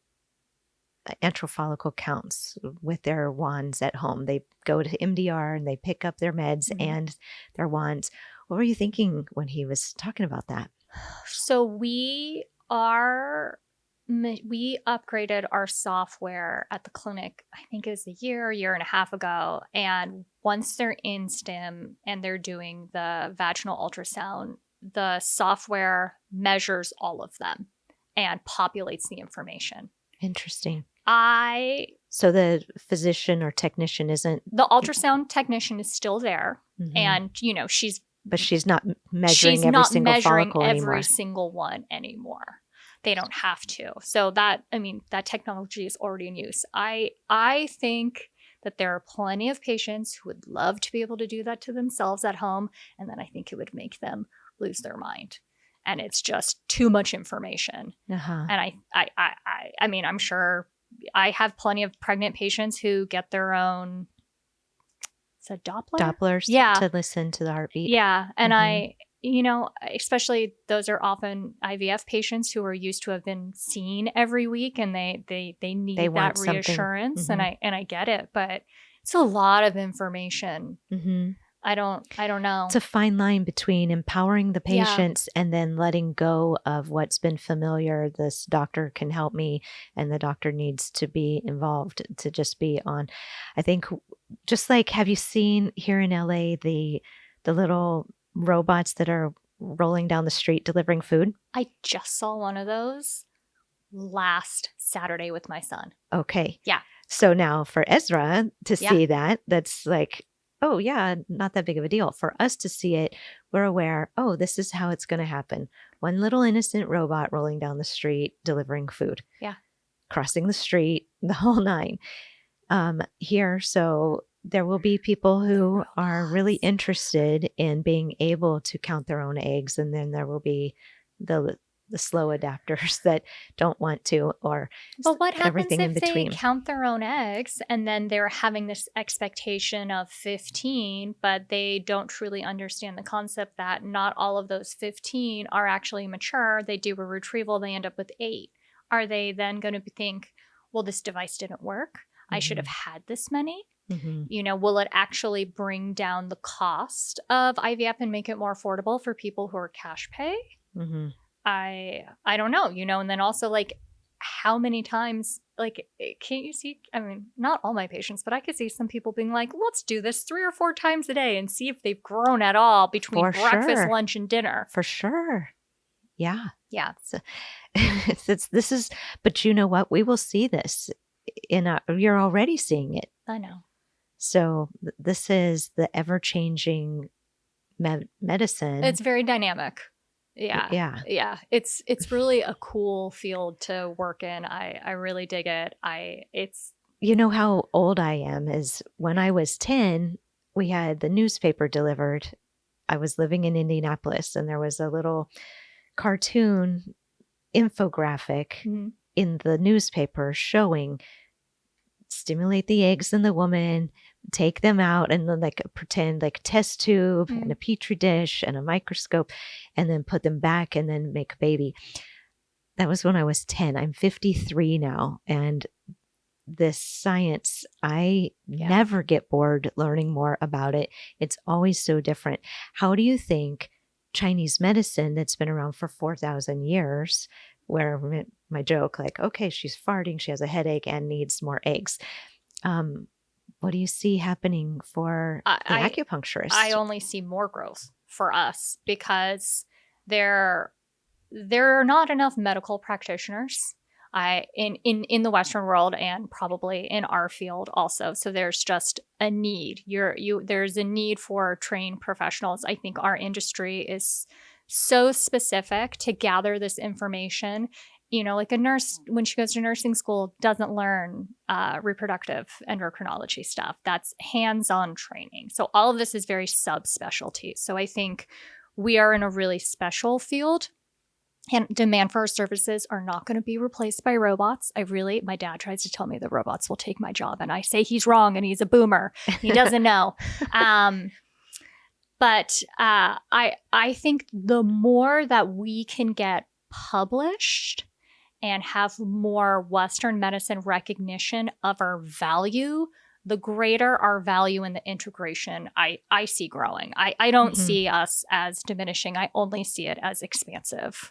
antral follicle counts with their wands at home. They go to MDR and they pick up their meds and their wands. What were you thinking when he was talking about that? So we upgraded our software at the clinic, I think it was a year and a half ago. And once they're in STIM and they're doing the vaginal ultrasound, the software measures all of them and populates the information. Interesting. So the physician or technician the ultrasound technician is still there. And, but she's not measuring every single follicle anymore. Every single one anymore. They don't have to. So that technology is already in use. I think that there are plenty of patients who would love to be able to do that to themselves at home. And then I think it would make them lose their mind. And it's just too much information. And I'm sure I have plenty of pregnant patients who get their own, it's a Doppler? Dopplers to listen to the heartbeat. Yeah. And especially those are often IVF patients who are used to have been seen every week, and they need that reassurance. And I get it, but it's a lot of information. I don't know. It's a fine line between empowering the patients and then letting go of what's been familiar. This doctor can help me, and the doctor needs to be involved, to just be on. I think, just like, have you seen here in LA the little robots that are rolling down the street delivering food? I just saw one of those last Saturday with my son. Okay. Yeah. So now for Ezra to see that's like, oh yeah, not that big of a deal. For us to see it, we're aware, oh, this is how it's going to happen. One little innocent robot rolling down the street, delivering food. Yeah. Crossing the street, the whole nine. Here, so there will be people who are really interested in being able to count their own eggs. And then there will be the slow adapters that don't want to, or but what happens everything in if between. they count their own eggs and then they're having this expectation of 15, but they don't truly understand the concept that not all of those 15 are actually mature. They do a retrieval, they end up with 8. Are they then going to think, well, this device didn't work? I should have had this many. Will it actually bring down the cost of IVF and make it more affordable for people who are cash pay? I don't know, and then also like how many times, like, can't you see, I mean, not all my patients, but I could see some people being like, let's do this 3 or 4 times a day and see if they've grown at all between breakfast, lunch, and dinner. For sure. Yeah. Yeah. This is, but you know what? We will see this you're already seeing it. I know. So this is the ever-changing medicine. It's very dynamic. Yeah. Yeah. Yeah. It's really a cool field to work in. I really dig it. You know how old I am is when I was 10, we had the newspaper delivered. I was living in Indianapolis and there was a little cartoon infographic in the newspaper showing stimulate the eggs in the woman, take them out, and then like pretend like a test tube and a petri dish and a microscope, and then put them back and then make a baby. That was when I was 10. I'm 53 now. And this science, I never get bored learning more about it. It's always so different. How do you think Chinese medicine that's been around for 4,000 years, where my joke, like, okay, she's farting, she has a headache and needs more eggs. What do you see happening for the acupuncturist? I only see more growth for us because there are not enough medical practitioners in the Western world and probably in our field also. So there's just a need. There's a need for trained professionals. I think our industry is so specific to gather this information. Like a nurse, when she goes to nursing school, doesn't learn reproductive endocrinology stuff. That's hands-on training. So all of this is very subspecialty. So I think we are in a really special field, and demand for our services are not going to be replaced by robots. My dad tries to tell me the robots will take my job, and I say he's wrong and he's a boomer. He doesn't know. But I think the more that we can get published and have more Western medicine recognition of our value, the greater our value in the integration I see growing. I don't see us as diminishing. I only see it as expansive.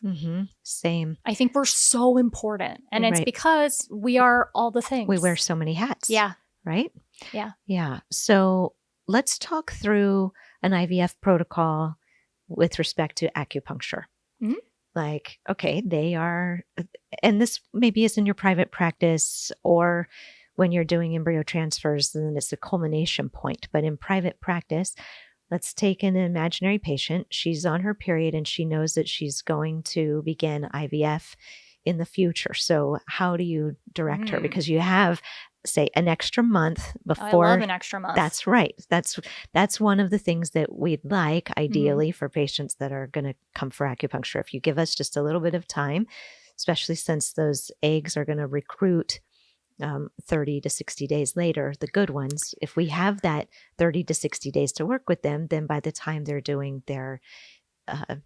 Same. I think we're so important. And it's because we are all the things. We wear so many hats. Yeah. Right? Yeah. Yeah. So let's talk through an IVF protocol with respect to acupuncture. Like, okay, they are, and this maybe is in your private practice or when you're doing embryo transfers, then it's a culmination point. But in private practice, let's take an imaginary patient. She's on her period and she knows that she's going to begin IVF in the future. So how do you direct her? Because you have, say, an extra month before. I love an extra month. That's right. That's one of the things that we'd like, ideally, for patients that are going to come for acupuncture. If you give us just a little bit of time, especially since those eggs are going to recruit 30 to 60 days later, the good ones, if we have that 30 to 60 days to work with them, then by the time they're doing their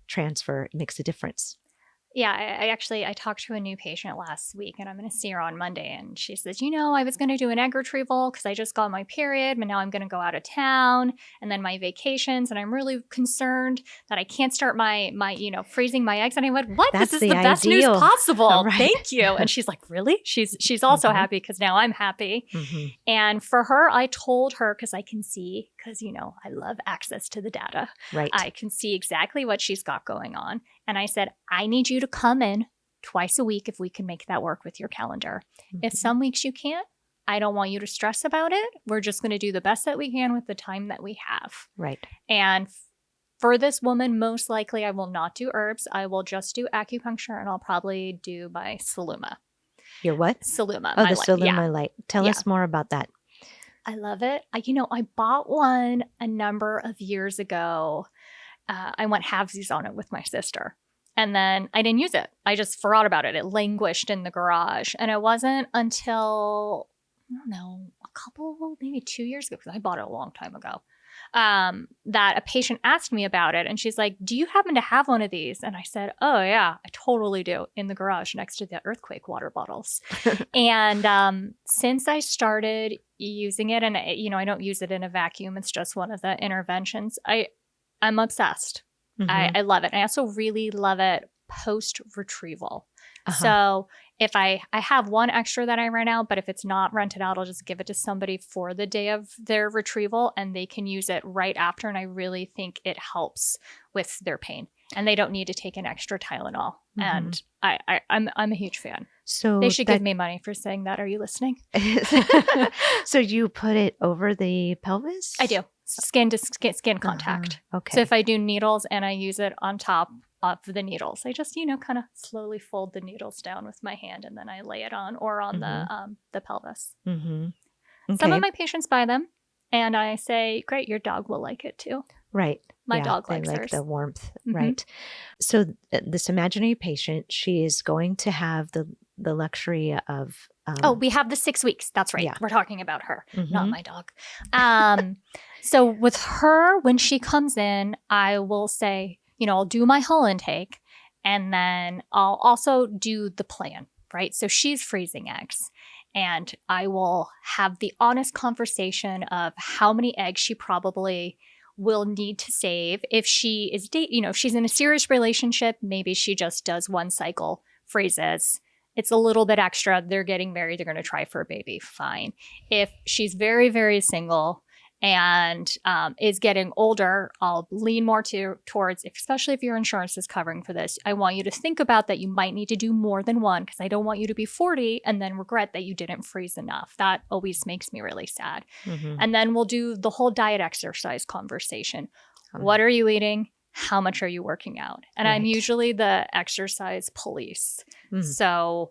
transfer, it makes a difference. Yeah, I talked to a new patient last week, and I'm going to see her on Monday. And she says, I was going to do an egg retrieval because I just got my period, but now I'm going to go out of town and then my vacations. And I'm really concerned that I can't start my freezing my eggs. And I went, what? That's this is the best news possible. Right. Thank you. And she's like, really? She's also happy because now I'm happy. And for her, I told her, because I can see, because, I love access to the data. Right. I can see exactly what she's got going on. And I said, I need you to come in twice a week if we can make that work with your calendar. If some weeks you can't, I don't want you to stress about it. We're just going to do the best that we can with the time that we have. Right. And for this woman, most likely I will not do herbs. I will just do acupuncture, and I'll probably do my Saluma. Your what? Saluma. Oh, the Saluma light. Tell us more about that. I love it. I bought one a number of years ago. I went halvesies on it with my sister. And then I didn't use it. I just forgot about it. It languished in the garage. And it wasn't until, I don't know, maybe 2 years ago, because I bought it a long time ago, that a patient asked me about it. And she's like, do you happen to have one of these? And I said, oh, yeah, I totally do, in the garage next to the earthquake water bottles. And since I started using it, and I don't use it in a vacuum, it's just one of the interventions, I'm obsessed. I love it. I also really love it post-retrieval. So if I have one extra that I rent out, but if it's not rented out, I'll just give it to somebody for the day of their retrieval, and they can use it right after. And I really think it helps with their pain, and they don't need to take an extra Tylenol. And I'm a huge fan. So they should give me money for saying that. Are you listening? So you put it over the pelvis? I do. Skin to skin contact. Okay. So if I do needles and I use it on top of the needles, I just, kind of slowly fold the needles down with my hand, and then I lay it on or on the pelvis. Okay. Some of my patients buy them, and I say, great, your dog will like it too. Right. My dog likes like hers. The warmth. Right. So this imaginary patient, she is going to have the luxury of we have the 6 weeks. That's right. Yeah. We're talking about her, not my dog. So with her, when she comes in, I will say, I'll do my whole intake, and then I'll also do the plan, right? So she's freezing eggs, and I will have the honest conversation of how many eggs she probably will need to save. If she is if she's in a serious relationship, maybe she just does one cycle, freezes. It's a little bit extra. They're getting married. They're going to try for a baby. Fine. If she's very, very single and is getting older, I'll lean more towards, especially if your insurance is covering for this, I want you to think about that you might need to do more than one, because I don't want you to be 40 and then regret that you didn't freeze enough. That always makes me really sad. And then we'll do the whole diet exercise conversation. What are you eating? How much are you working out? And I'm usually the exercise police. So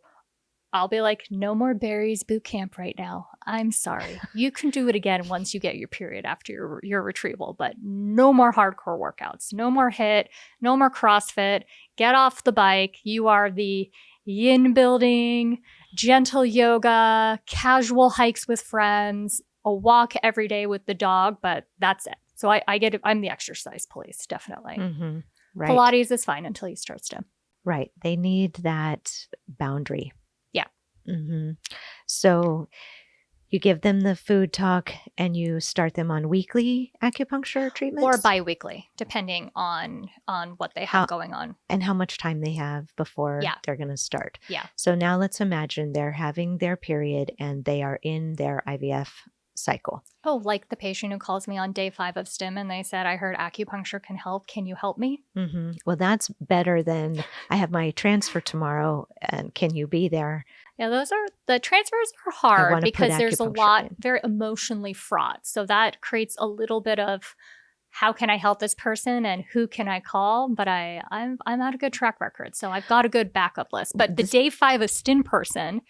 I'll be like, no more berries boot camp right now. I'm sorry. You can do it again once you get your period after your retrieval, but no more hardcore workouts, no more HIIT, no more CrossFit. Get off the bike. You are the yin building, gentle yoga, casual hikes with friends, a walk every day with the dog, but that's it. So I get it. I'm the exercise police, definitely. Right. Pilates is fine until you start stim. Right. They need that boundary. Yeah. So you give them the food talk, and you start them on weekly acupuncture treatments? Or bi-weekly, depending on what they have going on. And how much time they have before they're going to start. Yeah. So now let's imagine they're having their period and they are in their IVF cycle. Oh, like the patient who calls me on day 5 of stim and they said, I heard acupuncture can help. Can you help me? Well, that's better than I have my transfer tomorrow and can you be there? Yeah, the transfers are hard because there's a lot very emotionally fraught. So that creates a little bit of how can I help this person and who can I call? But I'm at a good track record. So I've got a good backup list. But the day 5 of stim person,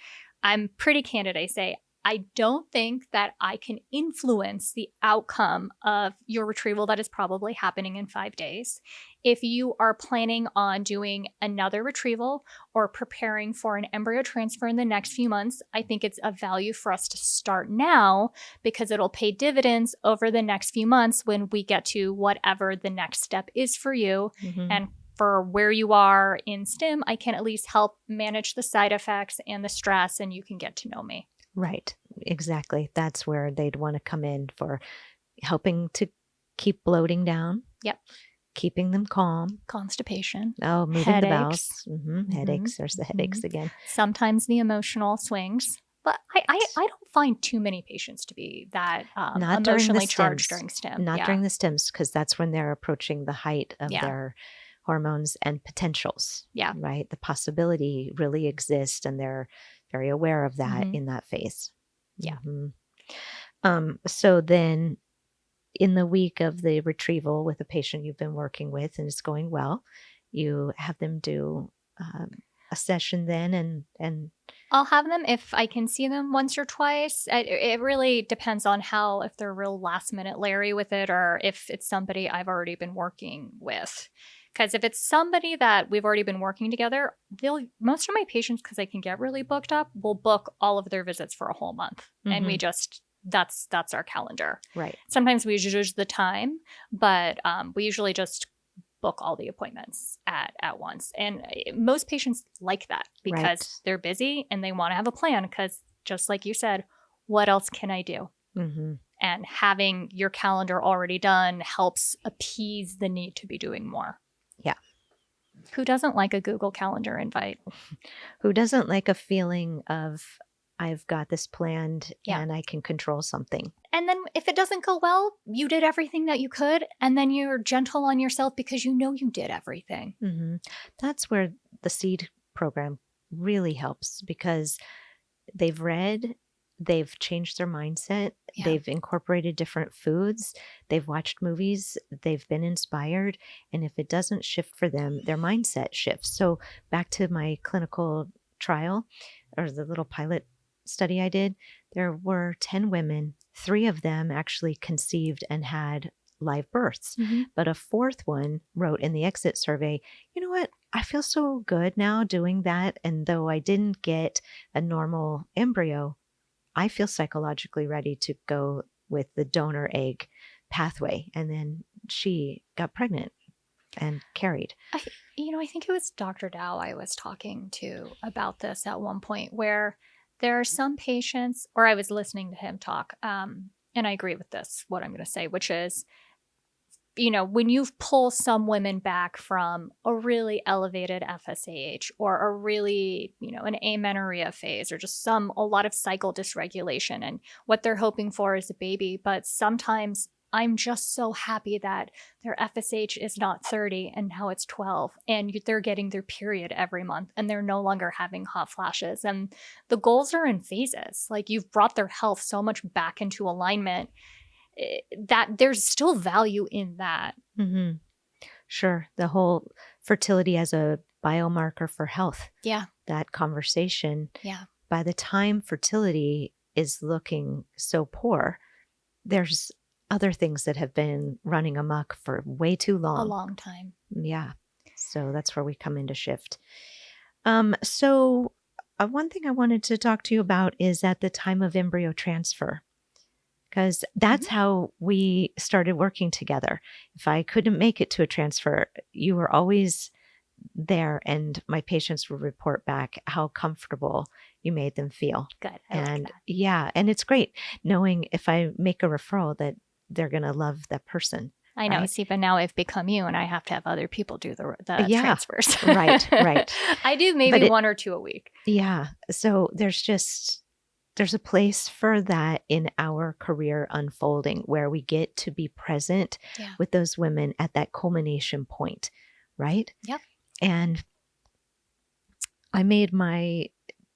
I'm pretty candid. I say, I don't think that I can influence the outcome of your retrieval that is probably happening in 5 days. If you are planning on doing another retrieval or preparing for an embryo transfer in the next few months, I think it's of value for us to start now because it'll pay dividends over the next few months when we get to whatever the next step is for you. And for where you are in stim, I can at least help manage the side effects and the stress, and you can get to know me. Right. Exactly. That's where they'd want to come in for helping to keep bloating down. Yep. Keeping them calm. Constipation. Oh, moving headaches. the bowels. Headaches. There's the headaches again. Sometimes the emotional swings. But I don't find too many patients to be that emotionally charged during stim. Not during the stims, because that's when they're approaching the height of their hormones and potentials. Yeah. Right. The possibility really exists, and they're very aware of that in that phase. Yeah. So then in the week of the retrieval with a patient you've been working with and it's going well, you have them do a session then and I'll have them if I can see them once or twice. It really depends on if they're real last minute Larry with it or if it's somebody I've already been working with. Because if it's somebody that we've already been working together, most of my patients, because I can get really booked up, will book all of their visits for a whole month. And we just, that's our calendar. Right. Sometimes we use the time, but we usually just book all the appointments at once. And most patients like that because they're busy and they want to have a plan because just like you said, what else can I do? And having your calendar already done helps appease the need to be doing more. Yeah. Who doesn't like a Google Calendar invite? Who doesn't like a feeling of I've got this planned and I can control something? And then if it doesn't go well, you did everything that you could. And then you're gentle on yourself because you know you did everything. That's where the SEED program really helps because they've read, they've changed their mindset, they've incorporated different foods, they've watched movies, they've been inspired. And if it doesn't shift for them, their mindset shifts. So back to my clinical trial or the little pilot study I did, there were 10 women. 3 of them actually conceived and had live births. But a 4th one wrote in the exit survey, you know what? I feel so good now doing that. And though I didn't get a normal embryo, I feel psychologically ready to go with the donor egg pathway. And then she got pregnant and carried. I think it was Dr. Dow I was talking to about this at one point where there are some patients, or I was listening to him talk, and I agree with this, what I'm going to say, which is, when you pull some women back from a really elevated FSH or a really, an amenorrhea phase or just a lot of cycle dysregulation and what they're hoping for is a baby. But sometimes I'm just so happy that their FSH is not 30 and now it's 12 and they're getting their period every month and they're no longer having hot flashes. And the goals are in phases. Like you've brought their health so much back into alignment that there's still value in that. Sure. The whole fertility as a biomarker for health. Yeah. That conversation. Yeah. By the time fertility is looking so poor, there's other things that have been running amok for way too long. A long time. Yeah. So that's where we come into shift. So one thing I wanted to talk to you about is at the time of embryo transfer, because that's how we started working together. If I couldn't make it to a transfer, you were always there and my patients would report back how comfortable you made them feel. Good. And like that. Yeah. And it's great knowing if I make a referral that they're going to love that person. I know. Right? See, but now I've become you and I have to have other people do the transfers. Right. I do maybe 1 or 2 a week. Yeah. So there's a place for that in our career unfolding where we get to be present with those women at that culmination point. Right. Yep. And I made my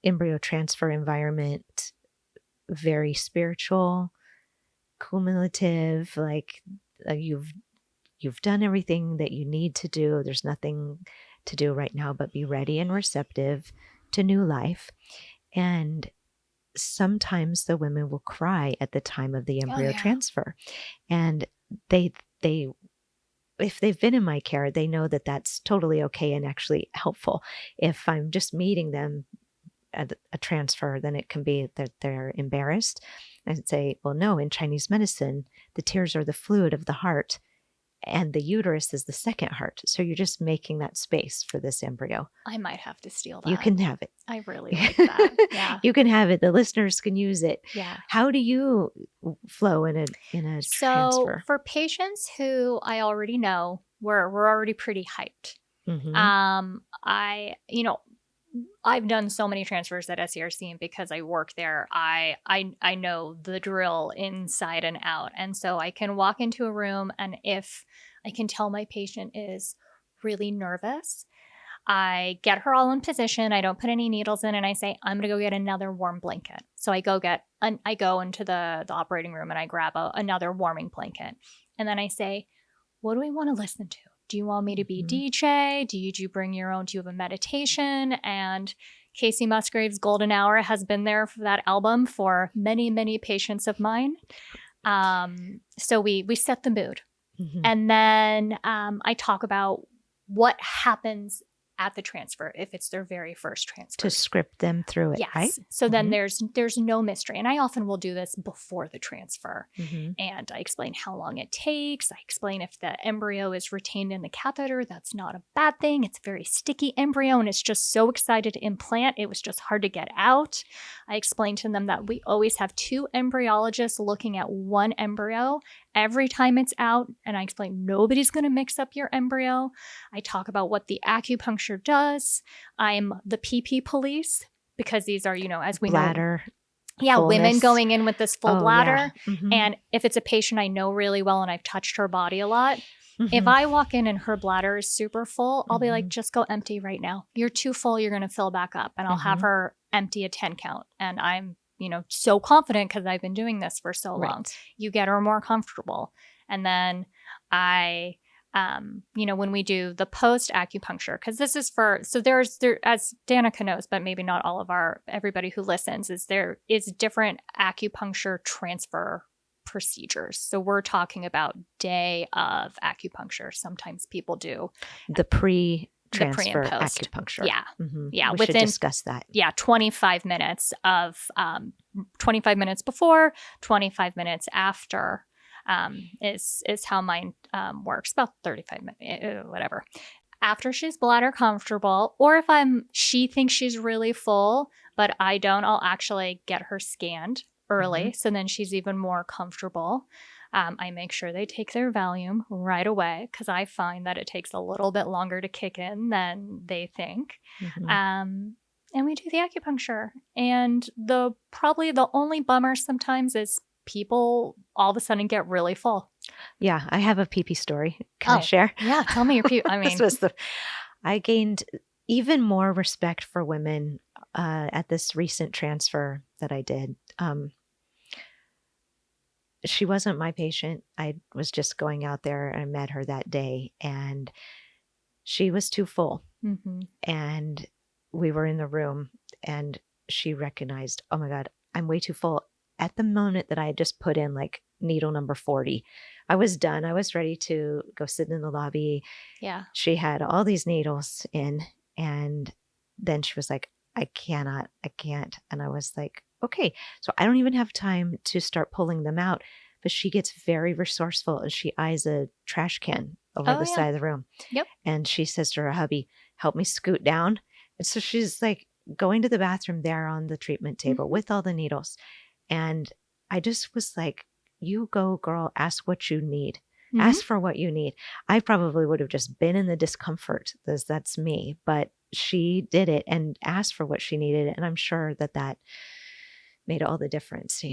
embryo transfer environment very spiritual, cumulative, like you've done everything that you need to do. There's nothing to do right now but be ready and receptive to new life. And sometimes the women will cry at the time of the embryo transfer. And they if they've been in my care, they know that that's totally okay and actually helpful. If I'm just meeting them at a transfer, then it can be that they're embarrassed. I'd say, well, no, in Chinese medicine, the tears are the fluid of the heart and the uterus is the second heart. So you're just making that space for this embryo. I might have to steal that. You can have it. I really like that. Yeah. You can have it. The listeners can use it. Yeah. How do you flow in a transfer? So for patients who I already know, we're already pretty hyped. I've done so many transfers at SCRC, and because I work there, I know the drill inside and out. And so I can walk into a room, and if I can tell my patient is really nervous, I get her all in position. I don't put any needles in, and I say, I'm going to go get another warm blanket. So I go into the operating room and I grab another warming blanket. And then I say, what do we want to listen to? Do you want me to be DJ? Do you bring your own? Do you have a meditation? And Casey Musgrave's Golden Hour has been there for that album for many, many patients of mine. So we set the mood. And then I talk about what happens at the transfer if it's their very first transfer. To script them through it, yes. right? So then there's no mystery. And I often will do this before the transfer. And I explain how long it takes. I explain if the embryo is retained in the catheter, that's not a bad thing. It's a very sticky embryo and it's just so excited to implant. It was just hard to get out. I explain to them that we always have 2 embryologists looking at one embryo every time it's out. And I explain nobody's going to mix up your embryo. I talk about what the acupuncture does. I'm the PP police because these are, as we bladder know. Yeah, fullness. Women going in with this full bladder. Yeah. And if it's a patient I know really well and I've touched her body a lot, if I walk in and her bladder is super full, I'll be like, just go empty right now. You're too full. You're going to fill back up. And I'll have her empty a 10 count. And I'm so confident because I've been doing this for so long. You get her more comfortable. And then I, when we do the post acupuncture, because this is there, as Danica knows, but maybe not all of everybody who listens, there is different acupuncture transfer procedures. So we're talking about day of acupuncture. Sometimes people do the pre-transfer and post acupuncture. Yeah. Yeah. We should discuss that. Yeah. 25 minutes of 25 minutes before, 25 minutes after is how mine works. About 35 minutes, whatever. After she's bladder comfortable, or if she thinks she's really full, but I don't, I'll actually get her scanned early. So then she's even more comfortable. I make sure they take their Valium right away because I find that it takes a little bit longer to kick in than they think. And we do the acupuncture. And probably the only bummer sometimes is people all of a sudden get really full. Yeah, I have a pee-pee story. Can I share? Yeah, tell me your pee. I mean, I gained even more respect for women at this recent transfer that I did. She wasn't my patient. I was just going out there and I met her that day and she was too full. And we were in the room and she recognized, oh my God, I'm way too full. At the moment that I had just put in like needle number 40, I was done. I was ready to go sit in the lobby. Yeah. She had all these needles in and then she was like, I can't. And I was like, okay. So I don't even have time to start pulling them out, but she gets very resourceful and she eyes a trash can over the side of the room. Yep. And she says to her hubby, help me scoot down. And so she's like going to the bathroom there on the treatment table with all the needles. And I just was like, you go, girl, ask what you need. Ask for what you need. I probably would have just been in the discomfort because that's me, but she did it and asked for what she needed. And I'm sure that made all the difference,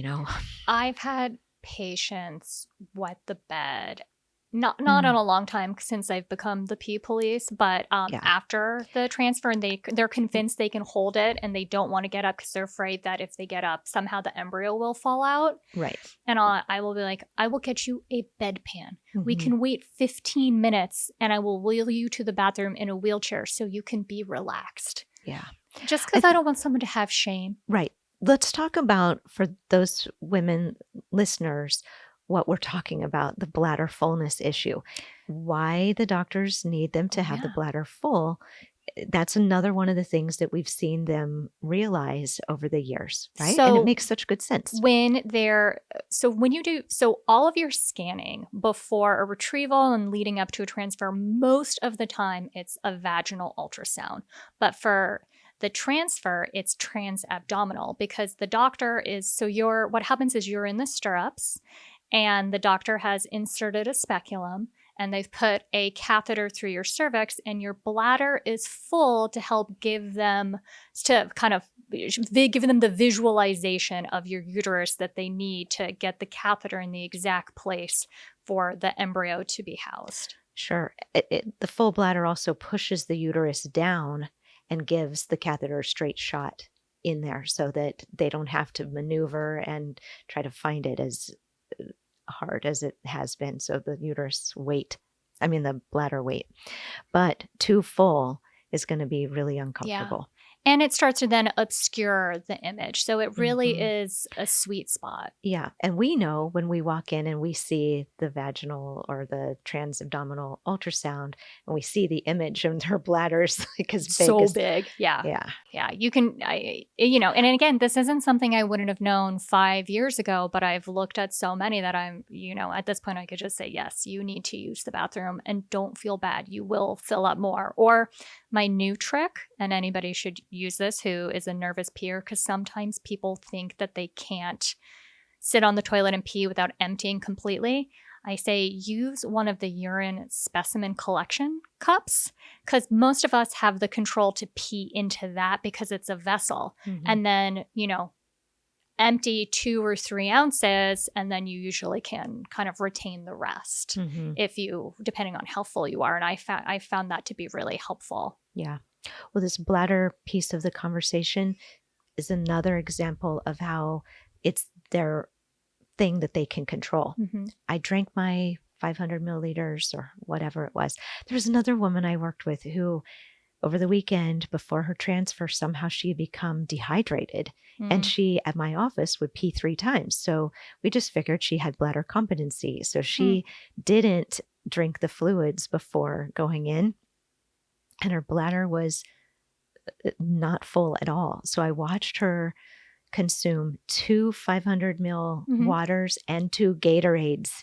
I've had patients wet the bed, not in a long time since I've become the pee police, but after the transfer and they're convinced they can hold it and they don't want to get up because they're afraid that if they get up, somehow the embryo will fall out. Right. And I will be like, I will get you a bedpan. We can wait 15 minutes and I will wheel you to the bathroom in a wheelchair so you can be relaxed. Yeah. Just because I don't want someone to have shame. Right. Let's talk about, for those women listeners, what we're talking about, the bladder fullness issue, why the doctors need them to have the bladder full. That's another one of the things that we've seen them realize over the years, right? So and it makes such good sense. When you do all of your scanning before a retrieval and leading up to a transfer, most of the time it's a vaginal ultrasound. But for the transfer, it's transabdominal because the doctor what happens is you're in the stirrups and the doctor has inserted a speculum and they've put a catheter through your cervix and your bladder is full to help give them the visualization of your uterus that they need to get the catheter in the exact place for the embryo to be housed. Sure. The full bladder also pushes the uterus down and gives the catheter a straight shot in there so that they don't have to maneuver and try to find it as hard as it has been. So the the bladder weight, but too full is going to be really uncomfortable. And it starts to then obscure the image. So it really Mhm. is a sweet spot. Yeah. And we know when we walk in and we see the vaginal or the transabdominal ultrasound and we see the image and her bladder's like as big So as, big. Yeah. yeah. Yeah. You can, and again, this isn't something I wouldn't have known 5 years ago, but I've looked at so many that I'm, at this point I could just say, yes, you need to use the bathroom and don't feel bad. You will fill up more. Or my new trick, and anybody should use this who is a nervous peer, because sometimes people think that they can't sit on the toilet and pee without emptying completely. I say use one of the urine specimen collection cups, because most of us have the control to pee into that because it's a vessel. Mhm. And then, empty 2 or 3 ounces, and then you usually can kind of retain the rest Mhm. depending on how full you are. And I found that to be really helpful. Yeah. Well, this bladder piece of the conversation is another example of how it's their thing that they can control. Mm-hmm. I drank my 500 milliliters or whatever it was. There was another woman I worked with who, over the weekend before her transfer, somehow she had become dehydrated. And she, at my office, would pee 3 times. So we just figured she had bladder competency. So she didn't drink the fluids before going in. And her bladder was not full at all. So I watched her consume 2 500 ml waters and 2 Gatorades.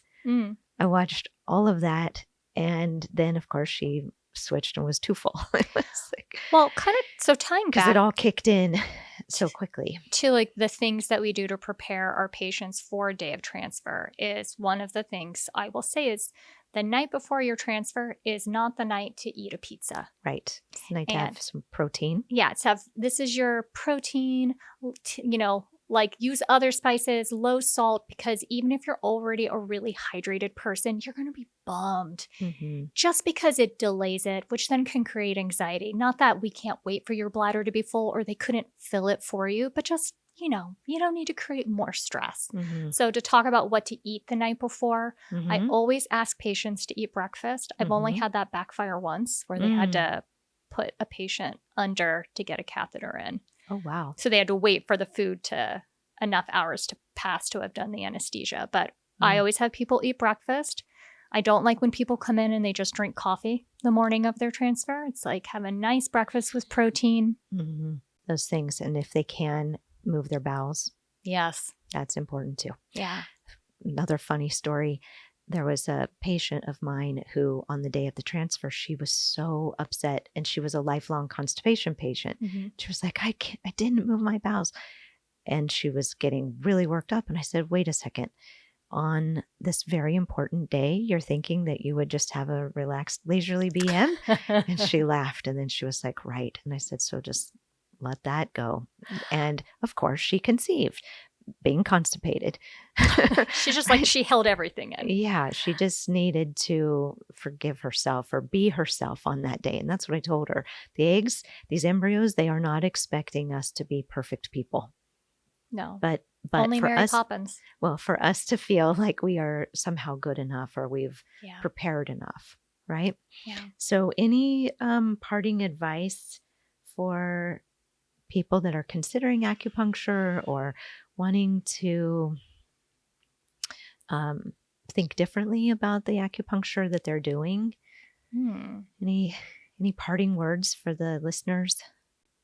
I watched all of that. And then, of course, she switched and was too full. It was like, well, kind of, so time because back it all kicked in so quickly. to like the things that we do to prepare our patients for a day of transfer is one of the things I will say is the night before your transfer is not the night to eat a pizza. Right. It's nice to have some protein. Yeah. This is your protein, like use other spices, low salt, because even if you're already a really hydrated person, you're going to be bummed just because it delays it, which then can create anxiety. Not that we can't wait for your bladder to be full or they couldn't fill it for you, but just, you don't need to create more stress. So to talk about what to eat the night before, I always ask patients to eat breakfast. I've only had that backfire once where they had to put a patient under to get a catheter in. Oh, wow. So they had to wait for the food to enough hours to pass to have done the anesthesia. But I always have people eat breakfast. I don't like when people come in and they just drink coffee the morning of their transfer. It's like have a nice breakfast with protein. Those things. And if they can move their bowels. Yes. That's important too. Yeah. Another funny story. There was a patient of mine who, on the day of the transfer, she was so upset, and she was a lifelong constipation patient. She was like, I didn't move my bowels. And she was getting really worked up. And I said, wait a second. On this very important day, you're thinking that you would just have a relaxed, leisurely BM? And she laughed. And then she was like, right. And I said, so just let that go. And of course, she conceived. Being constipated. She's just like, she held everything in. Yeah, she just needed to forgive herself or be herself on that day. And that's what I told her. The eggs, these embryos, they are not expecting us to be perfect people. No. But only for Mary us, Poppins. Well, for us to feel like we are somehow good enough or we've prepared enough, right? Yeah. So any parting advice for people that are considering acupuncture or wanting to think differently about the acupuncture that they're doing? Any parting words for the listeners?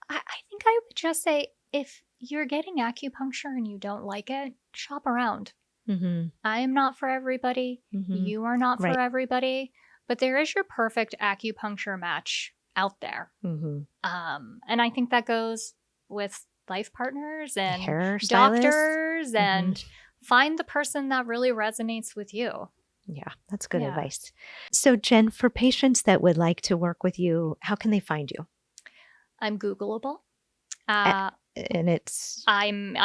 I think I would just say, if you're getting acupuncture and you don't like it, shop around. I am not for everybody. You are not for everybody. But there is your perfect acupuncture match out there. And I think that goes with life partners and doctors and find the person that really resonates with you. Yeah, that's good advice. So Jenn, for patients that would like to work with you, how can they find you? I'm Googleable. And it's I'm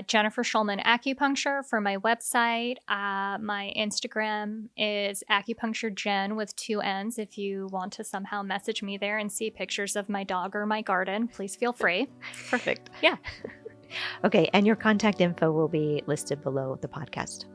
Jennifer Shulman Acupuncture for my website. My Instagram is acupuncture Jen with 2 N's. If you want to somehow message me there and see pictures of my dog or my garden, please feel free. perfect. Yeah. Okay, and your contact info will be listed below the podcast.